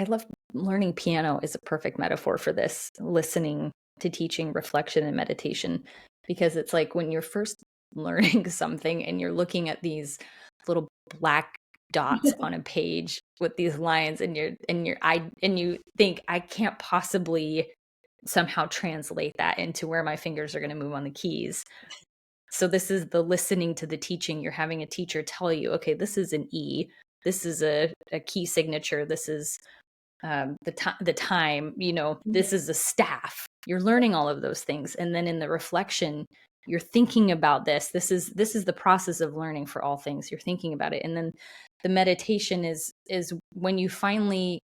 love learning piano is a perfect metaphor for this, listening to teaching, reflection, and meditation, because it's like when you're first learning something and you're looking at these little black dots on a page with these lines and you think, I can't possibly somehow translate that into where my fingers are going to move on the keys. So this is the listening to the teaching. You're having a teacher tell you, okay, this is an E, this is a key signature, this is the time, you know, this is a staff. You're learning all of those things. And then in the reflection, you're thinking about this. This is the process of learning for all things. You're thinking about it. And then the meditation is when you finally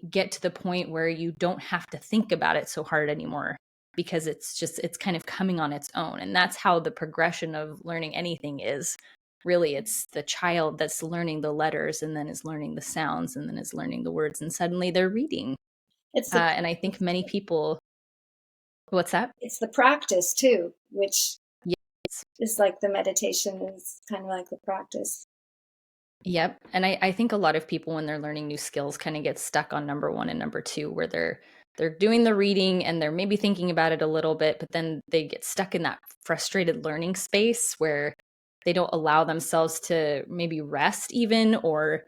get to the point where you don't have to think about it so hard anymore, because it's kind of coming on its own. And that's how the progression of learning anything is. Really, it's the child that's learning the letters and then is learning the sounds and then is learning the words, and suddenly they're reading. It's the And I think many people, what's that? it's the practice too, which Yes. is like the meditation is kind of like the practice. Yep. And I think a lot of people, when they're learning new skills, kind of get stuck on number one and number two, where they're doing the reading and they're maybe thinking about it a little bit, but then they get stuck in that frustrated learning space where they don't allow themselves to maybe rest even, or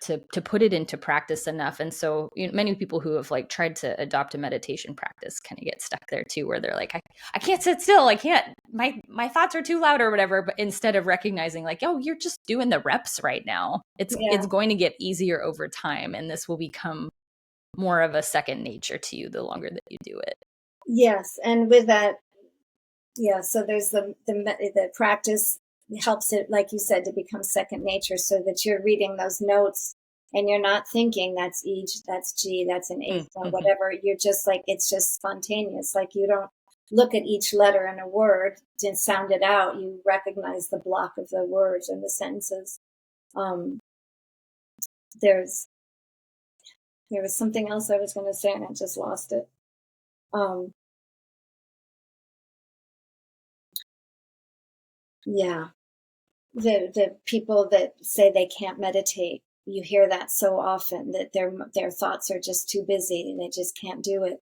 to put it into practice enough. And so many people who have like tried to adopt a meditation practice kind of get stuck there too, where they're like, I can't sit still. I can't, my thoughts are too loud or whatever. But instead of recognizing like, oh, you're just doing the reps right now. It's Yeah. going to get easier over time. And this will become more of a second nature to you the longer that you do it. Yes. And with that, yeah, so there's the practice helps it, like you said, to become second nature, so that you're reading those notes and you're not thinking that's E, that's G, that's an H, or Mm-hmm. whatever. You're just like, it's just spontaneous. Like you don't look at each letter in a word and sound it out. You recognize the block of the words and the sentences. Um, there's there was something else I was going to say and I just lost it. Um, yeah. The people that say they can't meditate, you hear that so often, that their thoughts are just too busy and they just can't do it.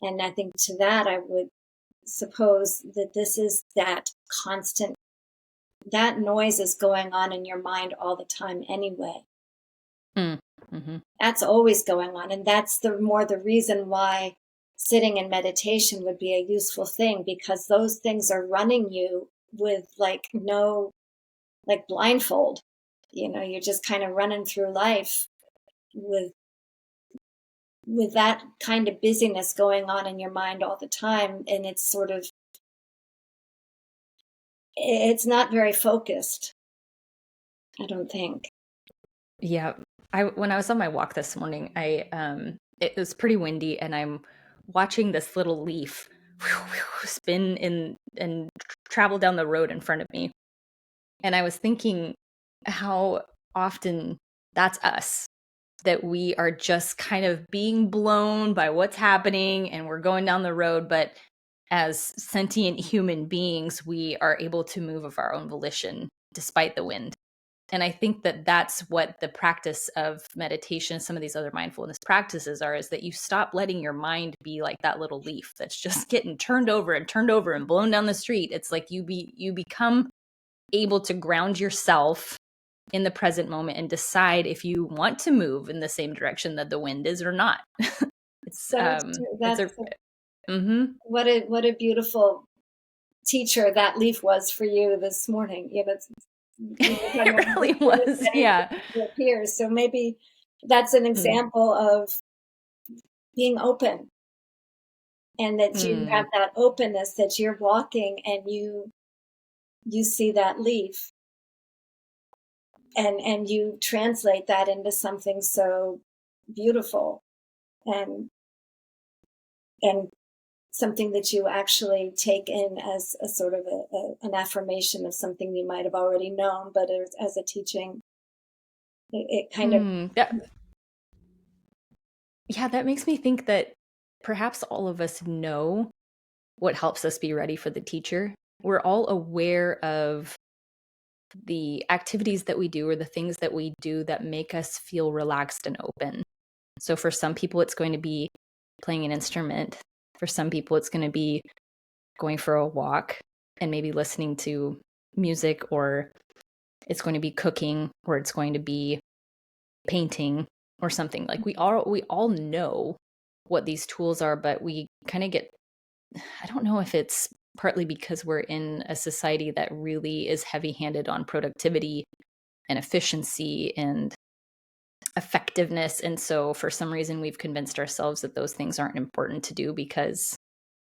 And I think to that I would suppose that this is that constant, that noise is going on in your mind all the time anyway. Mm-hmm. That's always going on, and that's the reason why sitting in meditation would be a useful thing, because those things are running you with like no, like blindfold. You're just kind of running through life with that kind of busyness going on in your mind all the time, and it's not very focused, I don't think. Yeah. When I was on my walk this morning, it was pretty windy, and I'm watching this little leaf spin in and travel down the road in front of me. And I was thinking how often that's us, that we are just kind of being blown by what's happening and we're going down the road, but as sentient human beings, we are able to move of our own volition despite the wind. And I think that that's what the practice of meditation, some of these other mindfulness practices are, is that you stop letting your mind be like that little leaf that's just getting turned over and blown down the street. It's like you become able to ground yourself in the present moment and decide if you want to move in the same direction that the wind is or not. it's So it's a mm-hmm. what a beautiful teacher that leaf was for you this morning. You were talking It about really was, yeah. your peers. So maybe that's an example of being open, and that you Mm-hmm. have that openness, that you're walking and you see that leaf, and you translate that into something so beautiful, and and something that you actually take in as a sort of an affirmation of something you might have already known, but as a teaching, it kind of. Yeah, that makes me think that perhaps all of us know what helps us be ready for the teacher. We're all aware of the activities that we do or the things that we do that make us feel relaxed and open. So for some people, it's going to be playing an instrument. For some people, it's going to be going for a walk and maybe listening to music, or it's going to be cooking, or it's going to be painting or something. Like we all know what these tools are, but we kind of get, I don't know if it's partly because we're in a society that really is heavy-handed on productivity and efficiency and effectiveness. And so for some reason we've convinced ourselves that those things aren't important to do because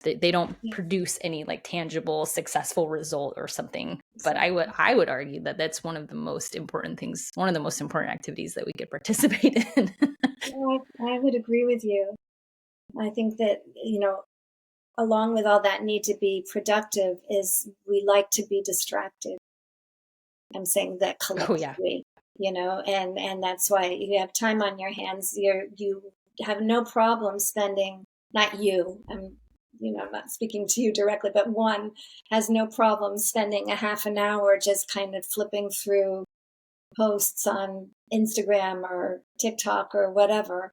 They don't Yeah. produce any like tangible, successful result or something. But Exactly. I would argue that that's one of the most important things, one of the most important activities that we could participate in. Well, I would agree with you. I think that, along with all that need to be productive is we like to be distracted. I'm saying that Oh yeah. collectively, and that's why you have time on your hands. You have no problem spending, not you, I'm not speaking to you directly, but one has no problem spending a half an hour just kind of flipping through posts on Instagram or TikTok or whatever.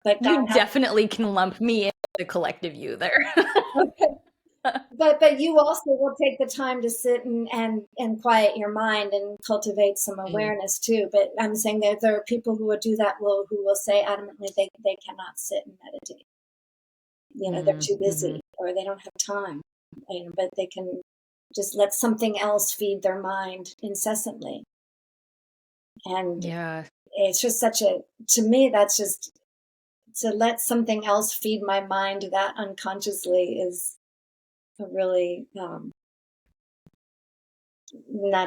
But God You has, definitely can lump me into the collective you there. okay. But you also will take the time to sit and quiet your mind and cultivate some Mm, awareness too. But I'm saying that there are people who will do that, who will say adamantly they cannot sit and meditate. They're too mm-hmm. busy or they don't have time. But they can just let something else feed their mind incessantly. And Yeah. it's just to me, that's just to let something else feed my mind that unconsciously is a really not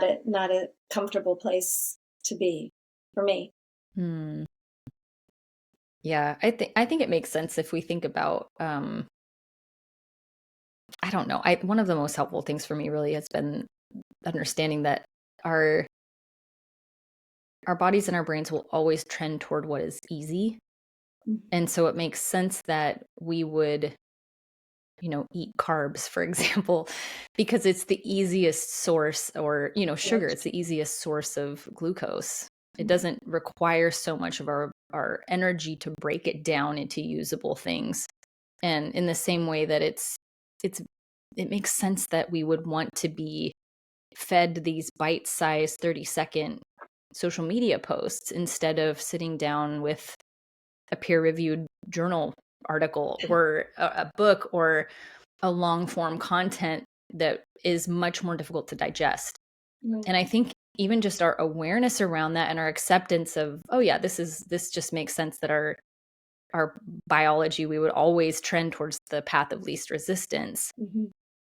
a comfortable place to be for me. Hmm. Yeah, I think it makes sense if we think about I don't know. I One of the most helpful things for me really has been understanding that our our bodies and our brains will always trend toward what is easy. And so it makes sense that we would, eat carbs, for example, because it's the easiest source, or, sugar, it's the easiest source of glucose. It doesn't require so much of our energy to break it down into usable things. And in the same way that it's it makes sense that we would want to be fed these bite-sized 30-second social media posts instead of sitting down with a peer-reviewed journal article or a book or a long form content that is much more difficult to digest. Right. And I think even just our awareness around that and our acceptance of, oh yeah, this just makes sense that our biology, we would always trend towards the path of least resistance, Mm-hmm.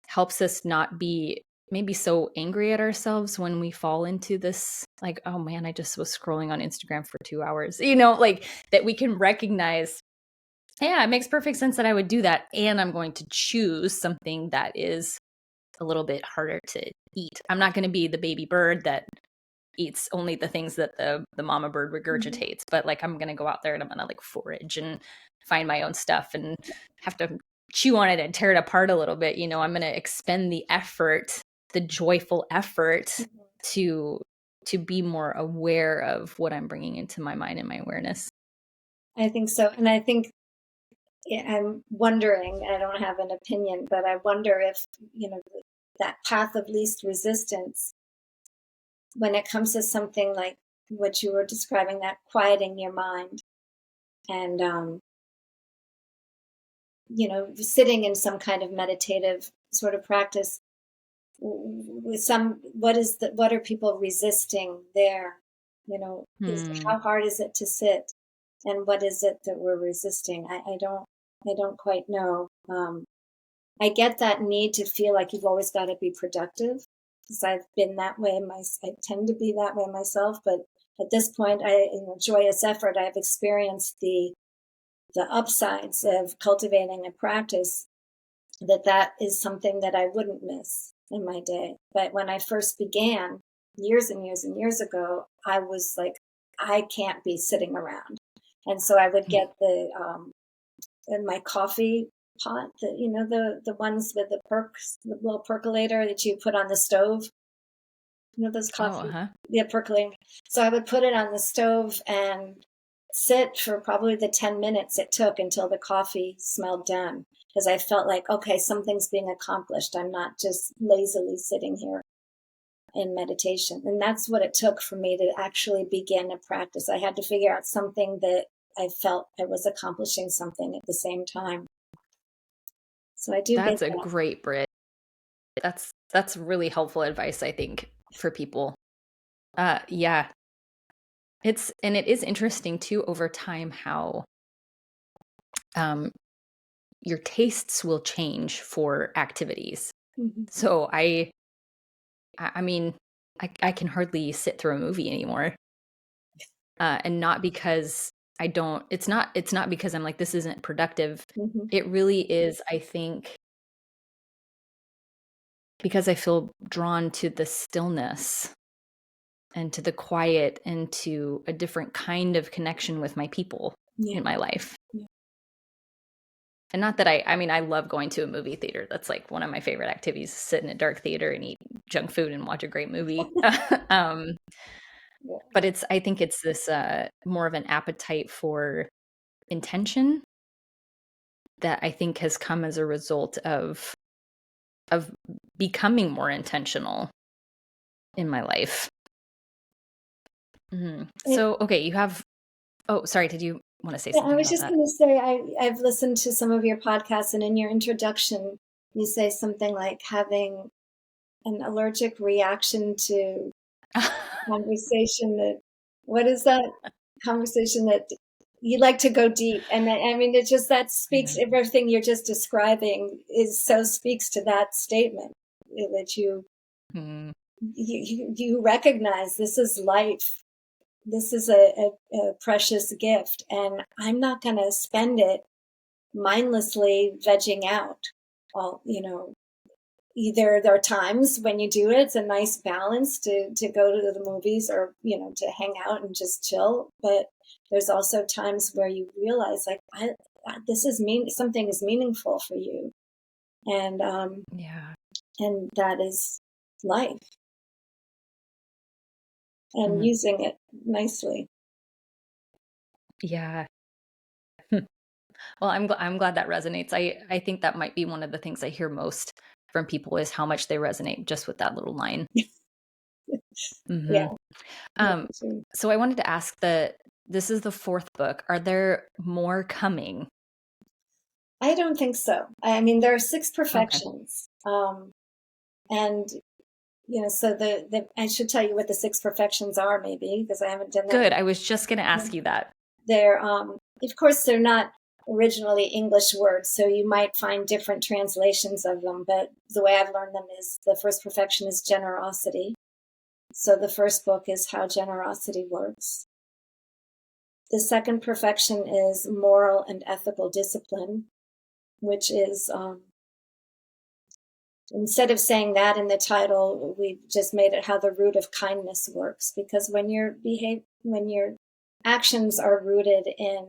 helps us not be maybe so angry at ourselves when we fall into this, like, oh man, I just was scrolling on Instagram for 2 hours, like that we can recognize, yeah, it makes perfect sense that I would do that. And I'm going to choose something that is a little bit harder to eat. I'm not going to be the baby bird that eats only the things that the mama bird Mm-hmm. regurgitates, but like I'm going to go out there and I'm going to like forage and find my own stuff and have to chew on it and tear it apart a little bit. I'm going to expend the effort, the joyful effort Mm-hmm. to be more aware of what I'm bringing into my mind and my awareness. I think so, and I think I'm wondering. I don't have an opinion, but I wonder if that path of least resistance, when it comes to something like what you were describing, that quieting your mind and sitting in some kind of meditative sort of practice with what are people resisting there, is Hmm. how hard is it to sit, and what is it that we're resisting? I don't quite know. I get that need to feel like you've always got to be productive, because I've been that way. I tend to be that way myself, but at this point, in a joyous effort, I've experienced the upsides of cultivating a practice, that is something that I wouldn't miss in my day. But when I first began years and years and years ago, I was like, I can't be sitting around. And so I would get in my coffee pot, the ones with the perks, the little percolator that you put on the stove. Those Oh, coffee, uh-huh. yeah, percolating. So I would put it on the stove and sit for probably the 10 minutes it took until the coffee smelled done. Because I felt like, okay, something's being accomplished. I'm not just lazily sitting here in meditation. And that's what it took for me to actually begin a practice. I had to figure out something that I felt I was accomplishing something at the same time. So I do get That's a that. great bridge. That's really helpful advice, I think, for people. Yeah. It is interesting too over time how um your tastes will change for activities. Mm-hmm. So I mean, I can hardly sit through a movie anymore. And not because I don't, it's not because I'm like, this isn't productive. Mm-hmm. It really is, I think, because I feel drawn to the stillness and to the quiet and to a different kind of connection with my people Yeah. in my life. Yeah. And not that I mean, I love going to a movie theater. That's like one of my favorite activities, sit in a dark theater and eat junk food and watch a great movie. um, Yeah. but I think it's this more of an appetite for intention that I think has come as a result of becoming more intentional in my life. So, okay, you have, oh, sorry, did you want to say Yeah, I something was about just that? going to say, I've listened to some of your podcasts, and in your introduction, you say something like having an allergic reaction to conversation that, what is that conversation that you like to go deep? And I mean, it just, that speaks, Yeah. everything you're just describing is so speaks to that statement that Hmm. you recognize this is life. This is a precious gift, and I'm not going to spend it mindlessly vegging out. All, either there are times when you do it, it's a nice balance to go to the movies or to hang out and just chill. But there's also times where you realize, like, this is something is meaningful for you, and Yeah. and that is life, and Mhm. using it nicely. Yeah. Well, I'm glad that resonates. I think that might be one of the things I hear most from people is how much they resonate just with that little line. Yeah. Hmm. Yeah, Um, for sure. so I wanted to ask that this is the fourth book. Are there more coming? I don't think so. I mean, there are six Okay. perfections, and so the I should tell you what the six perfections are, maybe, because I haven't done that. Good. I was just going to ask you that. They're, of course, they're not originally English words, so you might find different translations of them. But the way I've learned them is the first perfection is generosity. So the first book is how generosity works. The second perfection is moral and ethical discipline, which is, instead of saying that in the title, we just made it how the root of kindness works. Because when your actions are rooted in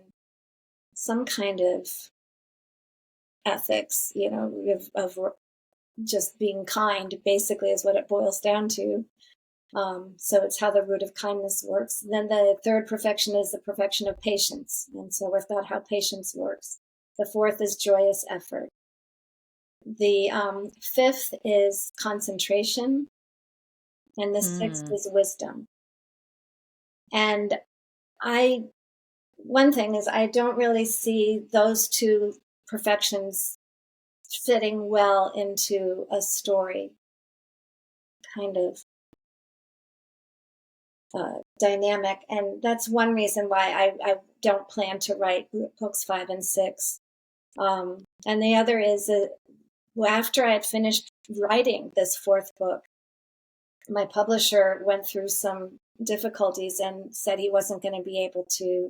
some kind of ethics, of just being kind, basically is what it boils down to. So it's how the root of kindness works. Then the third perfection is the perfection of patience. And so we've got how patience works. The fourth is joyous effort. The fifth is concentration, and the sixth Mm. is wisdom. And one thing is, I don't really see those two perfections fitting well into a story kind of dynamic. And that's one reason why I don't plan to write books 5 and 6. And the other is after I had finished writing this fourth book, my publisher went through some difficulties and said he wasn't going to be able to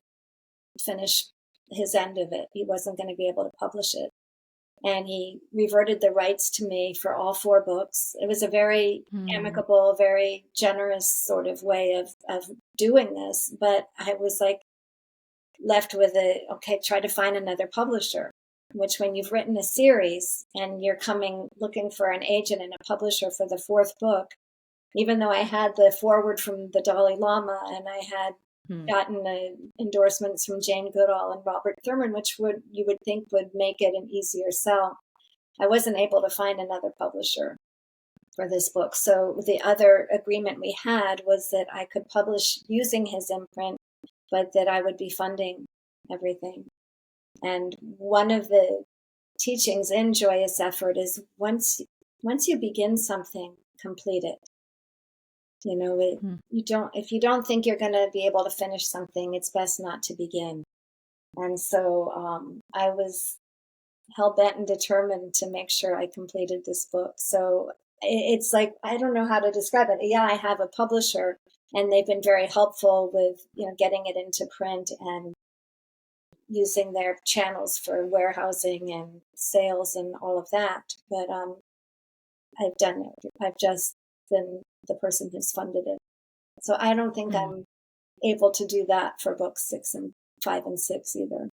finish his end of it. He wasn't going to be able to publish it. And he reverted the rights to me for all 4 books. It was a very Mm. amicable, very generous sort of way of doing this. But I was like left with okay, try to find another publisher, which when you've written a series and you're looking for an agent and a publisher for the 4th book, even though I had the foreword from the Dalai Lama and I had Mm. gotten endorsements from Jane Goodall and Robert Thurman, which you would think would make it an easier sell, I wasn't able to find another publisher for this book. So the other agreement we had was that I could publish using his imprint, but that I would be funding everything. And one of the teachings in Joyous Effort is once you begin something, complete it. Mm. If you don't think you're going to be able to finish something, it's best not to begin. And so I was hell bent and determined to make sure I completed this book. So it's like, I don't know how to describe it. Yeah, I have a publisher, and they've been very helpful with, getting it into print and using their channels for warehousing and sales and all of that. But I've done it. I've just been the person who's funded it. So I don't think Mm. I'm able to do that for books 5 and 6 either.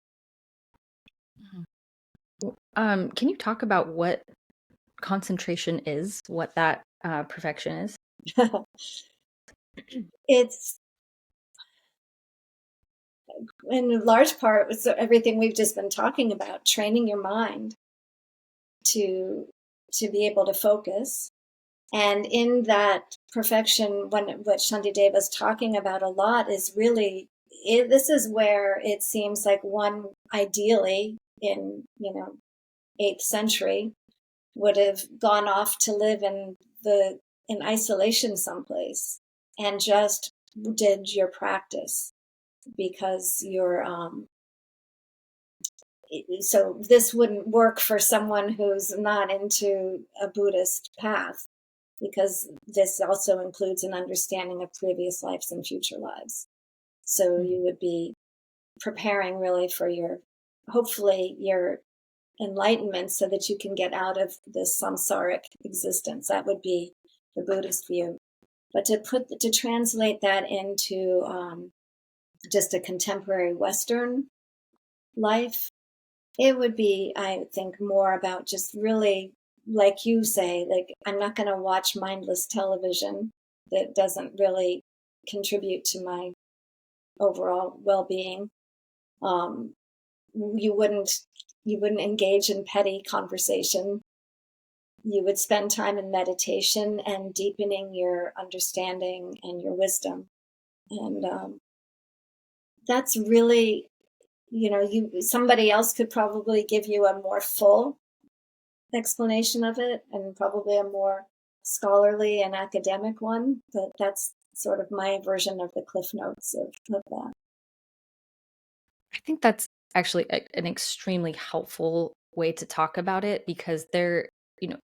Can you talk about what concentration is, what that perfection is? It's in large part with everything we've just been talking about, training your mind to be able to focus. And in that perfection, what Shantideva is talking about a lot is really, this is where it seems like one ideally in 8th century would have gone off to live in isolation someplace and just did your practice, because you're so this wouldn't work for someone who's not into a Buddhist path, because this also includes an understanding of previous lives and future lives. So you would be preparing really for hopefully your enlightenment, so that you can get out of this samsaric existence. That would be the Buddhist view. But to translate that into just a contemporary Western life, it would be, I think, more about just really, like you say, like, I'm not going to watch mindless television that doesn't really contribute to my overall well-being. Um, you wouldn't engage in petty conversation. You would spend time in meditation and deepening your understanding and your wisdom. And that's really, somebody else could probably give you a more full explanation of it, and probably a more scholarly and academic one, but that's sort of my version of the cliff notes of that. I think that's actually an extremely helpful way to talk about it, because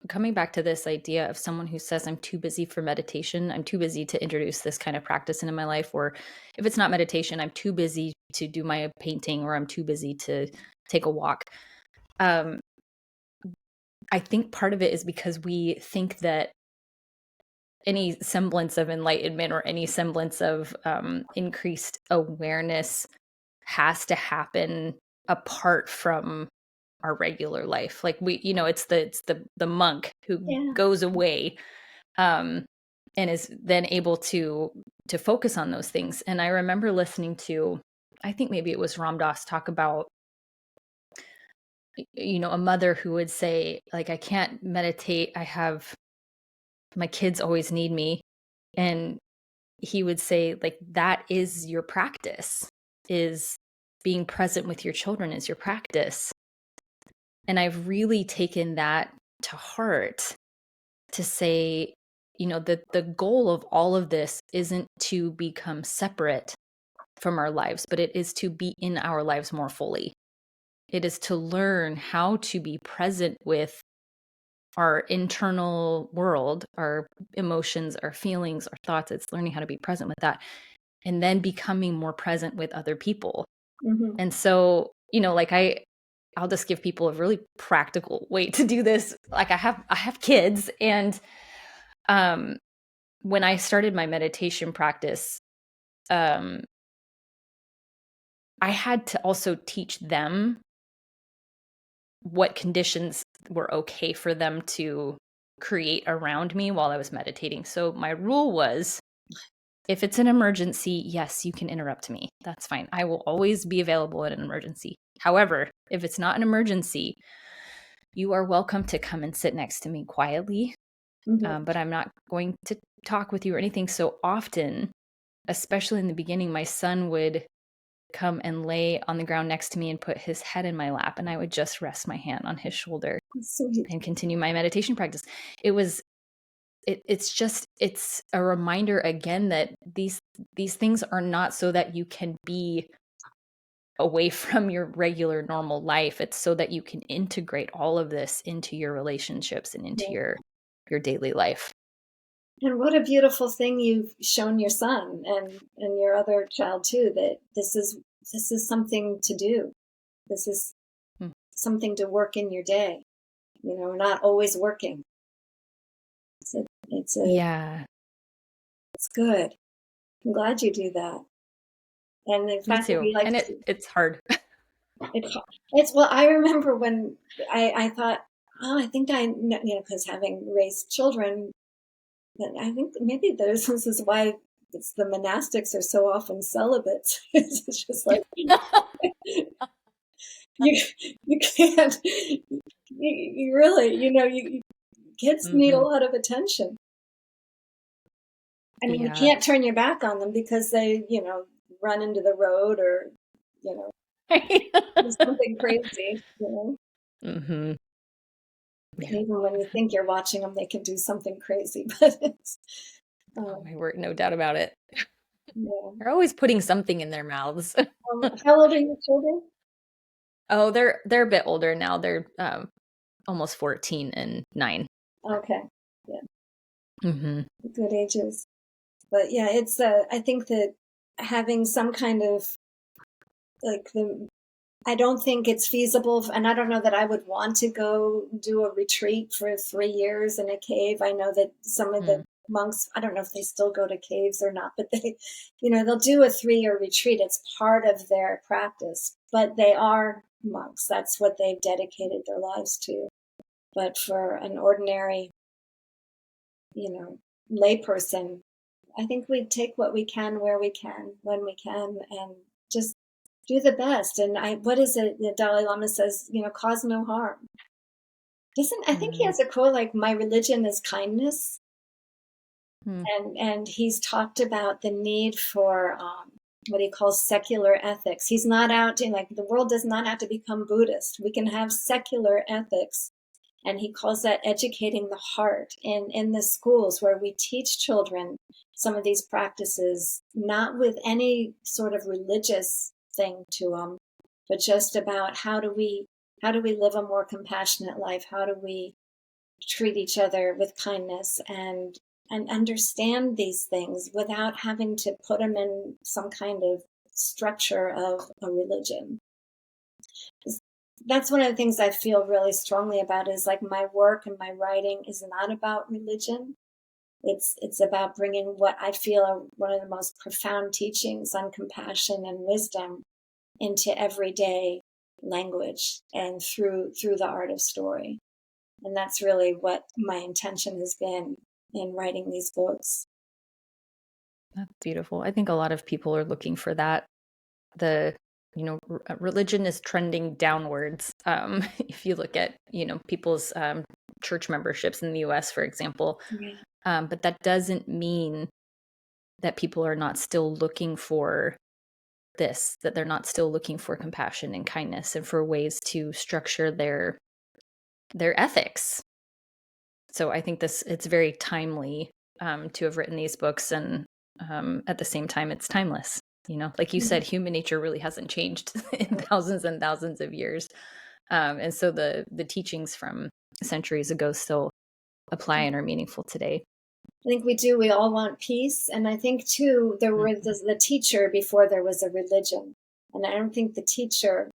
coming back to this idea of someone who says, I'm too busy for meditation, I'm too busy to introduce this kind of practice into my life, or if it's not meditation, I'm too busy to do my painting, or I'm too busy to take a walk. I think part of it is because we think that any semblance of enlightenment or any semblance of increased awareness has to happen apart from our regular life. Like it's the monk who Yeah. goes away and is then able to focus on those things. And I remember listening to, I think maybe it was Ram Dass, talk about a mother who would say, like, I can't meditate, my kids always need me. And he would say, like, that is your practice, is being present with your children is your practice. And I've really taken that to heart, to say, the goal of all of this isn't to become separate from our lives, but it is to be in our lives more fully. It is to learn how to be present with our internal world, our emotions, our feelings, our thoughts. It's learning how to be present with that, and then becoming more present with other people. Mm-hmm. And so, like I'll just give people a really practical way to do this. Like I have kids, and when I started my meditation practice, I had to also teach them what conditions were okay for them to create around me while I was meditating. So my rule was, if it's an emergency, yes, you can interrupt me. That's fine. I will always be available in an emergency. However, if it's not an emergency, you are welcome to come and sit next to me quietly. Mm-hmm. But I'm not going to talk with you or anything. So often, especially in the beginning, my son would come and lay on the ground next to me and put his head in my lap, and I would just rest my hand on his shoulder Sweet. and continue my meditation practice. It's a reminder again that these things are not so that you can be away from your regular normal life. It's so that you can integrate all of this into your relationships and into Yeah. your daily life. And what a beautiful thing you've shown your son and your other child too, that this is something to do. This is Mm. something to work in your day. We're not always working. It's a, it's a, Yeah, it's good. I'm glad you do that. And the me fact that too. you like And to, it's hard. well, I remember when I thought, oh, I think because having raised children, but I think maybe this is why it's the monastics are so often celibates. It's just like you you can't you really kids need a Hmm. lot of attention. I mean, you Yeah. can't turn your back on them because they run into the road or you know do something crazy. Hmm. And Yeah. even when you think you're watching them, they can do something crazy. But it's Oh um, my word, no doubt about it. yeah. They're always putting something in their mouths. How old are your children? Oh, they're a bit older now. They're almost 14 and 9. Okay, yeah, Hmm. good ages. But yeah, it's I think that having some kind of like the I don't think it's feasible, and I don't know that I would want to go do a retreat for 3 years in a cave. I know that some of the Mm. monks, I don't know if they still go to caves or not, but they'll do a 3-year retreat. It's part of their practice, but they are monks. That's what they've dedicated their lives to. But for an ordinary, you know, layperson, I think we take what we can where we can, when we can, and just do the best. And what is it? The Dalai Lama says, cause no harm. Doesn't I think he Mm. has a quote like, "My religion is kindness," Mm. and he's talked about the need for what he calls secular ethics. He's not out to like the world does not have to become Buddhist. We can have secular ethics, and he calls that educating the heart in the schools where we teach children some of these practices, not with any sort of religious thing to them, but just about how do we live a more compassionate life, how do we treat each other with kindness and understand these things without having to put them in some kind of structure of a religion. That's one of the things I feel really strongly about is like my work and my writing is not about religion. It's about bringing what I feel are one of the most profound teachings on compassion and wisdom into everyday language and through the art of story. And that's really what my intention has been in writing these books. That's beautiful. I think a lot of people are looking for that. The religion is trending downwards. If you look at people's church memberships in the U.S., for example, Yeah. but that doesn't mean that people are not still looking for this, that they're not still looking for compassion and kindness and for ways to structure their ethics. So I think it's very timely to have written these books, and at the same time, it's timeless. Like you said, human nature really hasn't changed in thousands and thousands of years, and so the teachings from centuries ago still apply and are meaningful today. I think we do. We all want peace. And I think, too, there were Mhm. the teacher before there was a religion. And I don't think the teacher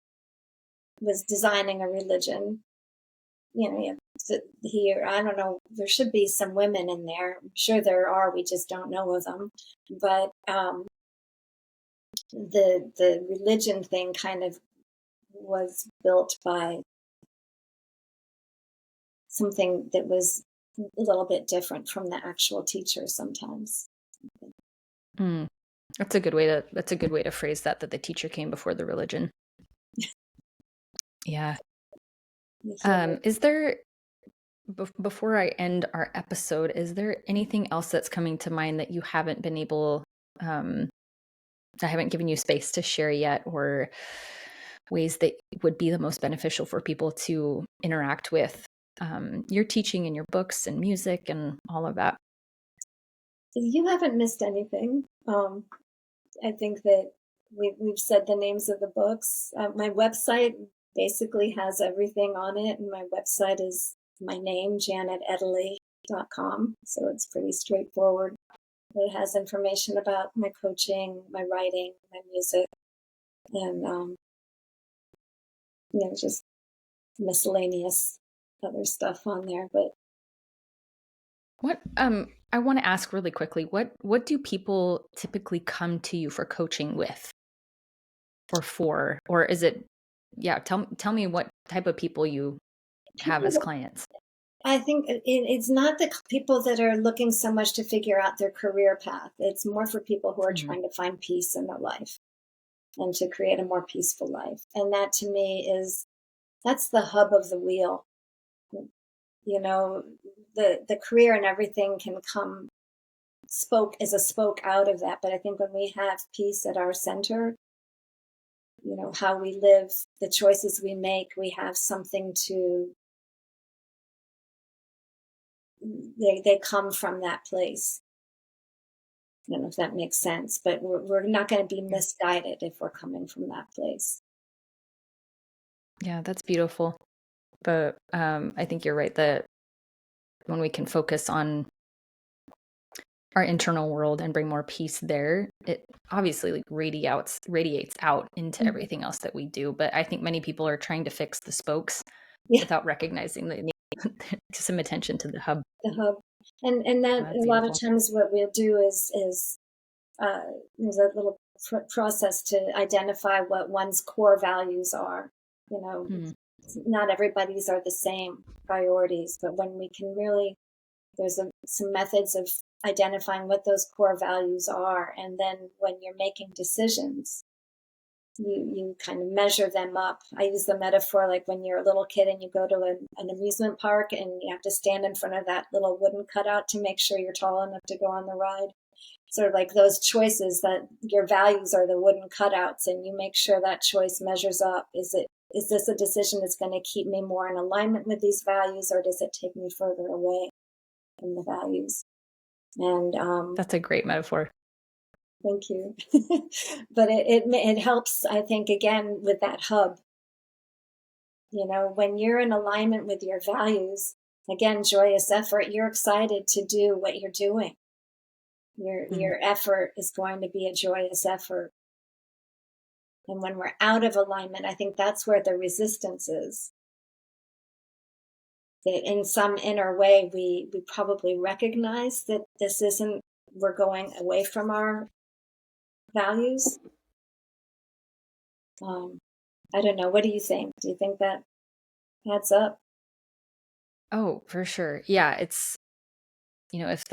was designing a religion. Here, I don't know, there should be some women in there. I'm sure there are. We just don't know of them. But the religion thing kind of was built by something that was a little bit different from the actual teacher sometimes. Mm. That's a good way to phrase that the teacher came before the religion. Yeah. The human. Is there before I end our episode, is there anything else that's coming to mind that you haven't been able, um, I haven't given you space to share yet, or ways that would be the most beneficial for people to interact with your teaching and your books and music and all of that? You haven't missed anything. I think that we've said the names of the books. My website basically has everything on it, and my website is my name, janetettele.com. So it's pretty straightforward. It has information about my coaching, my writing, my music, and just miscellaneous other stuff on there. But What I want to ask really quickly, what do people typically come to you for coaching with or for? Or is it tell me what type of people you have as people, clients. I think it's not the people that are looking so much to figure out their career path. It's more for people who are Mm. trying to find peace in their life and to create a more peaceful life. And that to me that's the hub of the wheel. You know, the career and everything can come spoke as a spoke out of that. But I think when we have peace at our center, how we live, the choices we make, we have something to, they come from that place. I don't know if that makes sense, but we're not going to be misguided if we're coming from that place. Yeah, that's beautiful. But I think you're right that when we can focus on our internal world and bring more peace there, it obviously like radiates out into Mm-hmm. everything else that we do. But I think many people are trying to fix the spokes Yeah, without recognizing that some attention to the hub. the hub, and Oh, that that's a lot of beautiful. times what we'll do is there's a little process to identify what one's core values are. Hmm. Not everybody's are the same priorities, but when we can really, there's some methods of identifying what those core values are, and then when you're making decisions, you kind of measure them up. I use the metaphor like when you're a little kid and you go to an amusement park and you have to stand in front of that little wooden cutout to make sure you're tall enough to go on the ride. Sort of like those choices, that your values are the wooden cutouts, and you make sure that choice measures up. Is this a decision that's going to keep me more in alignment with these values, or does it take me further away from the values? And That's a great metaphor. thank you. But it helps, I think, again with that hub. When you're in alignment with your values, again, joyous effort, you're excited to do what you're doing. Your effort is going to be a joyous effort. And when we're out of alignment, I think that's where the resistance is. That in some inner way, we probably recognize that this isn't, we're going away from our values. I don't know. What do you think? Do you think that adds up? Oh, for sure. Yeah, it's if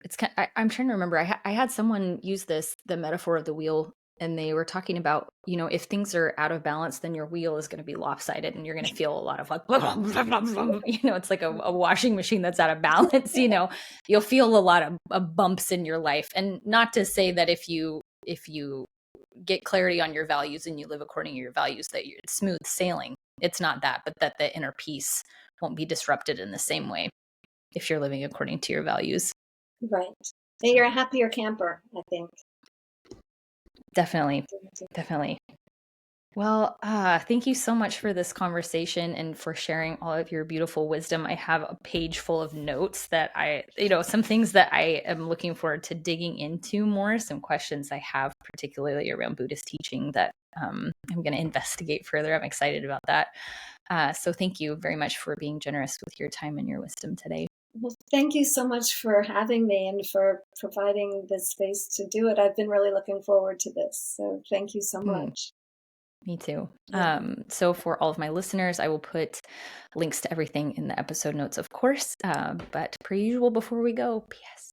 it's kind. I'm trying to remember. I had someone use the metaphor of the wheel, and they were talking about if things are out of balance, then your wheel is going to be lopsided, and you're going to feel a lot of like it's like a washing machine that's out of balance. You'll feel a lot of bumps in your life, and not to say that if you get clarity on your values and you live according to your values that it's smooth sailing. It's not that, but that the inner peace won't be disrupted in the same way if you're living according to your values. Right. And you're a happier camper, I think. Definitely. Definitely. Well, thank you so much for this conversation and for sharing all of your beautiful wisdom. I have a page full of notes that some things that I am looking forward to digging into more, some questions I have, particularly around Buddhist teaching that I'm going to investigate further. I'm excited about that. So thank you very much for being generous with your time and your wisdom today. Well, thank you so much for having me and for providing the space to do it. I've been really looking forward to this. So thank you so much. Me too. Yeah. So for all of my listeners, I will put links to everything in the episode notes, of course. But per usual, before we go, P.S.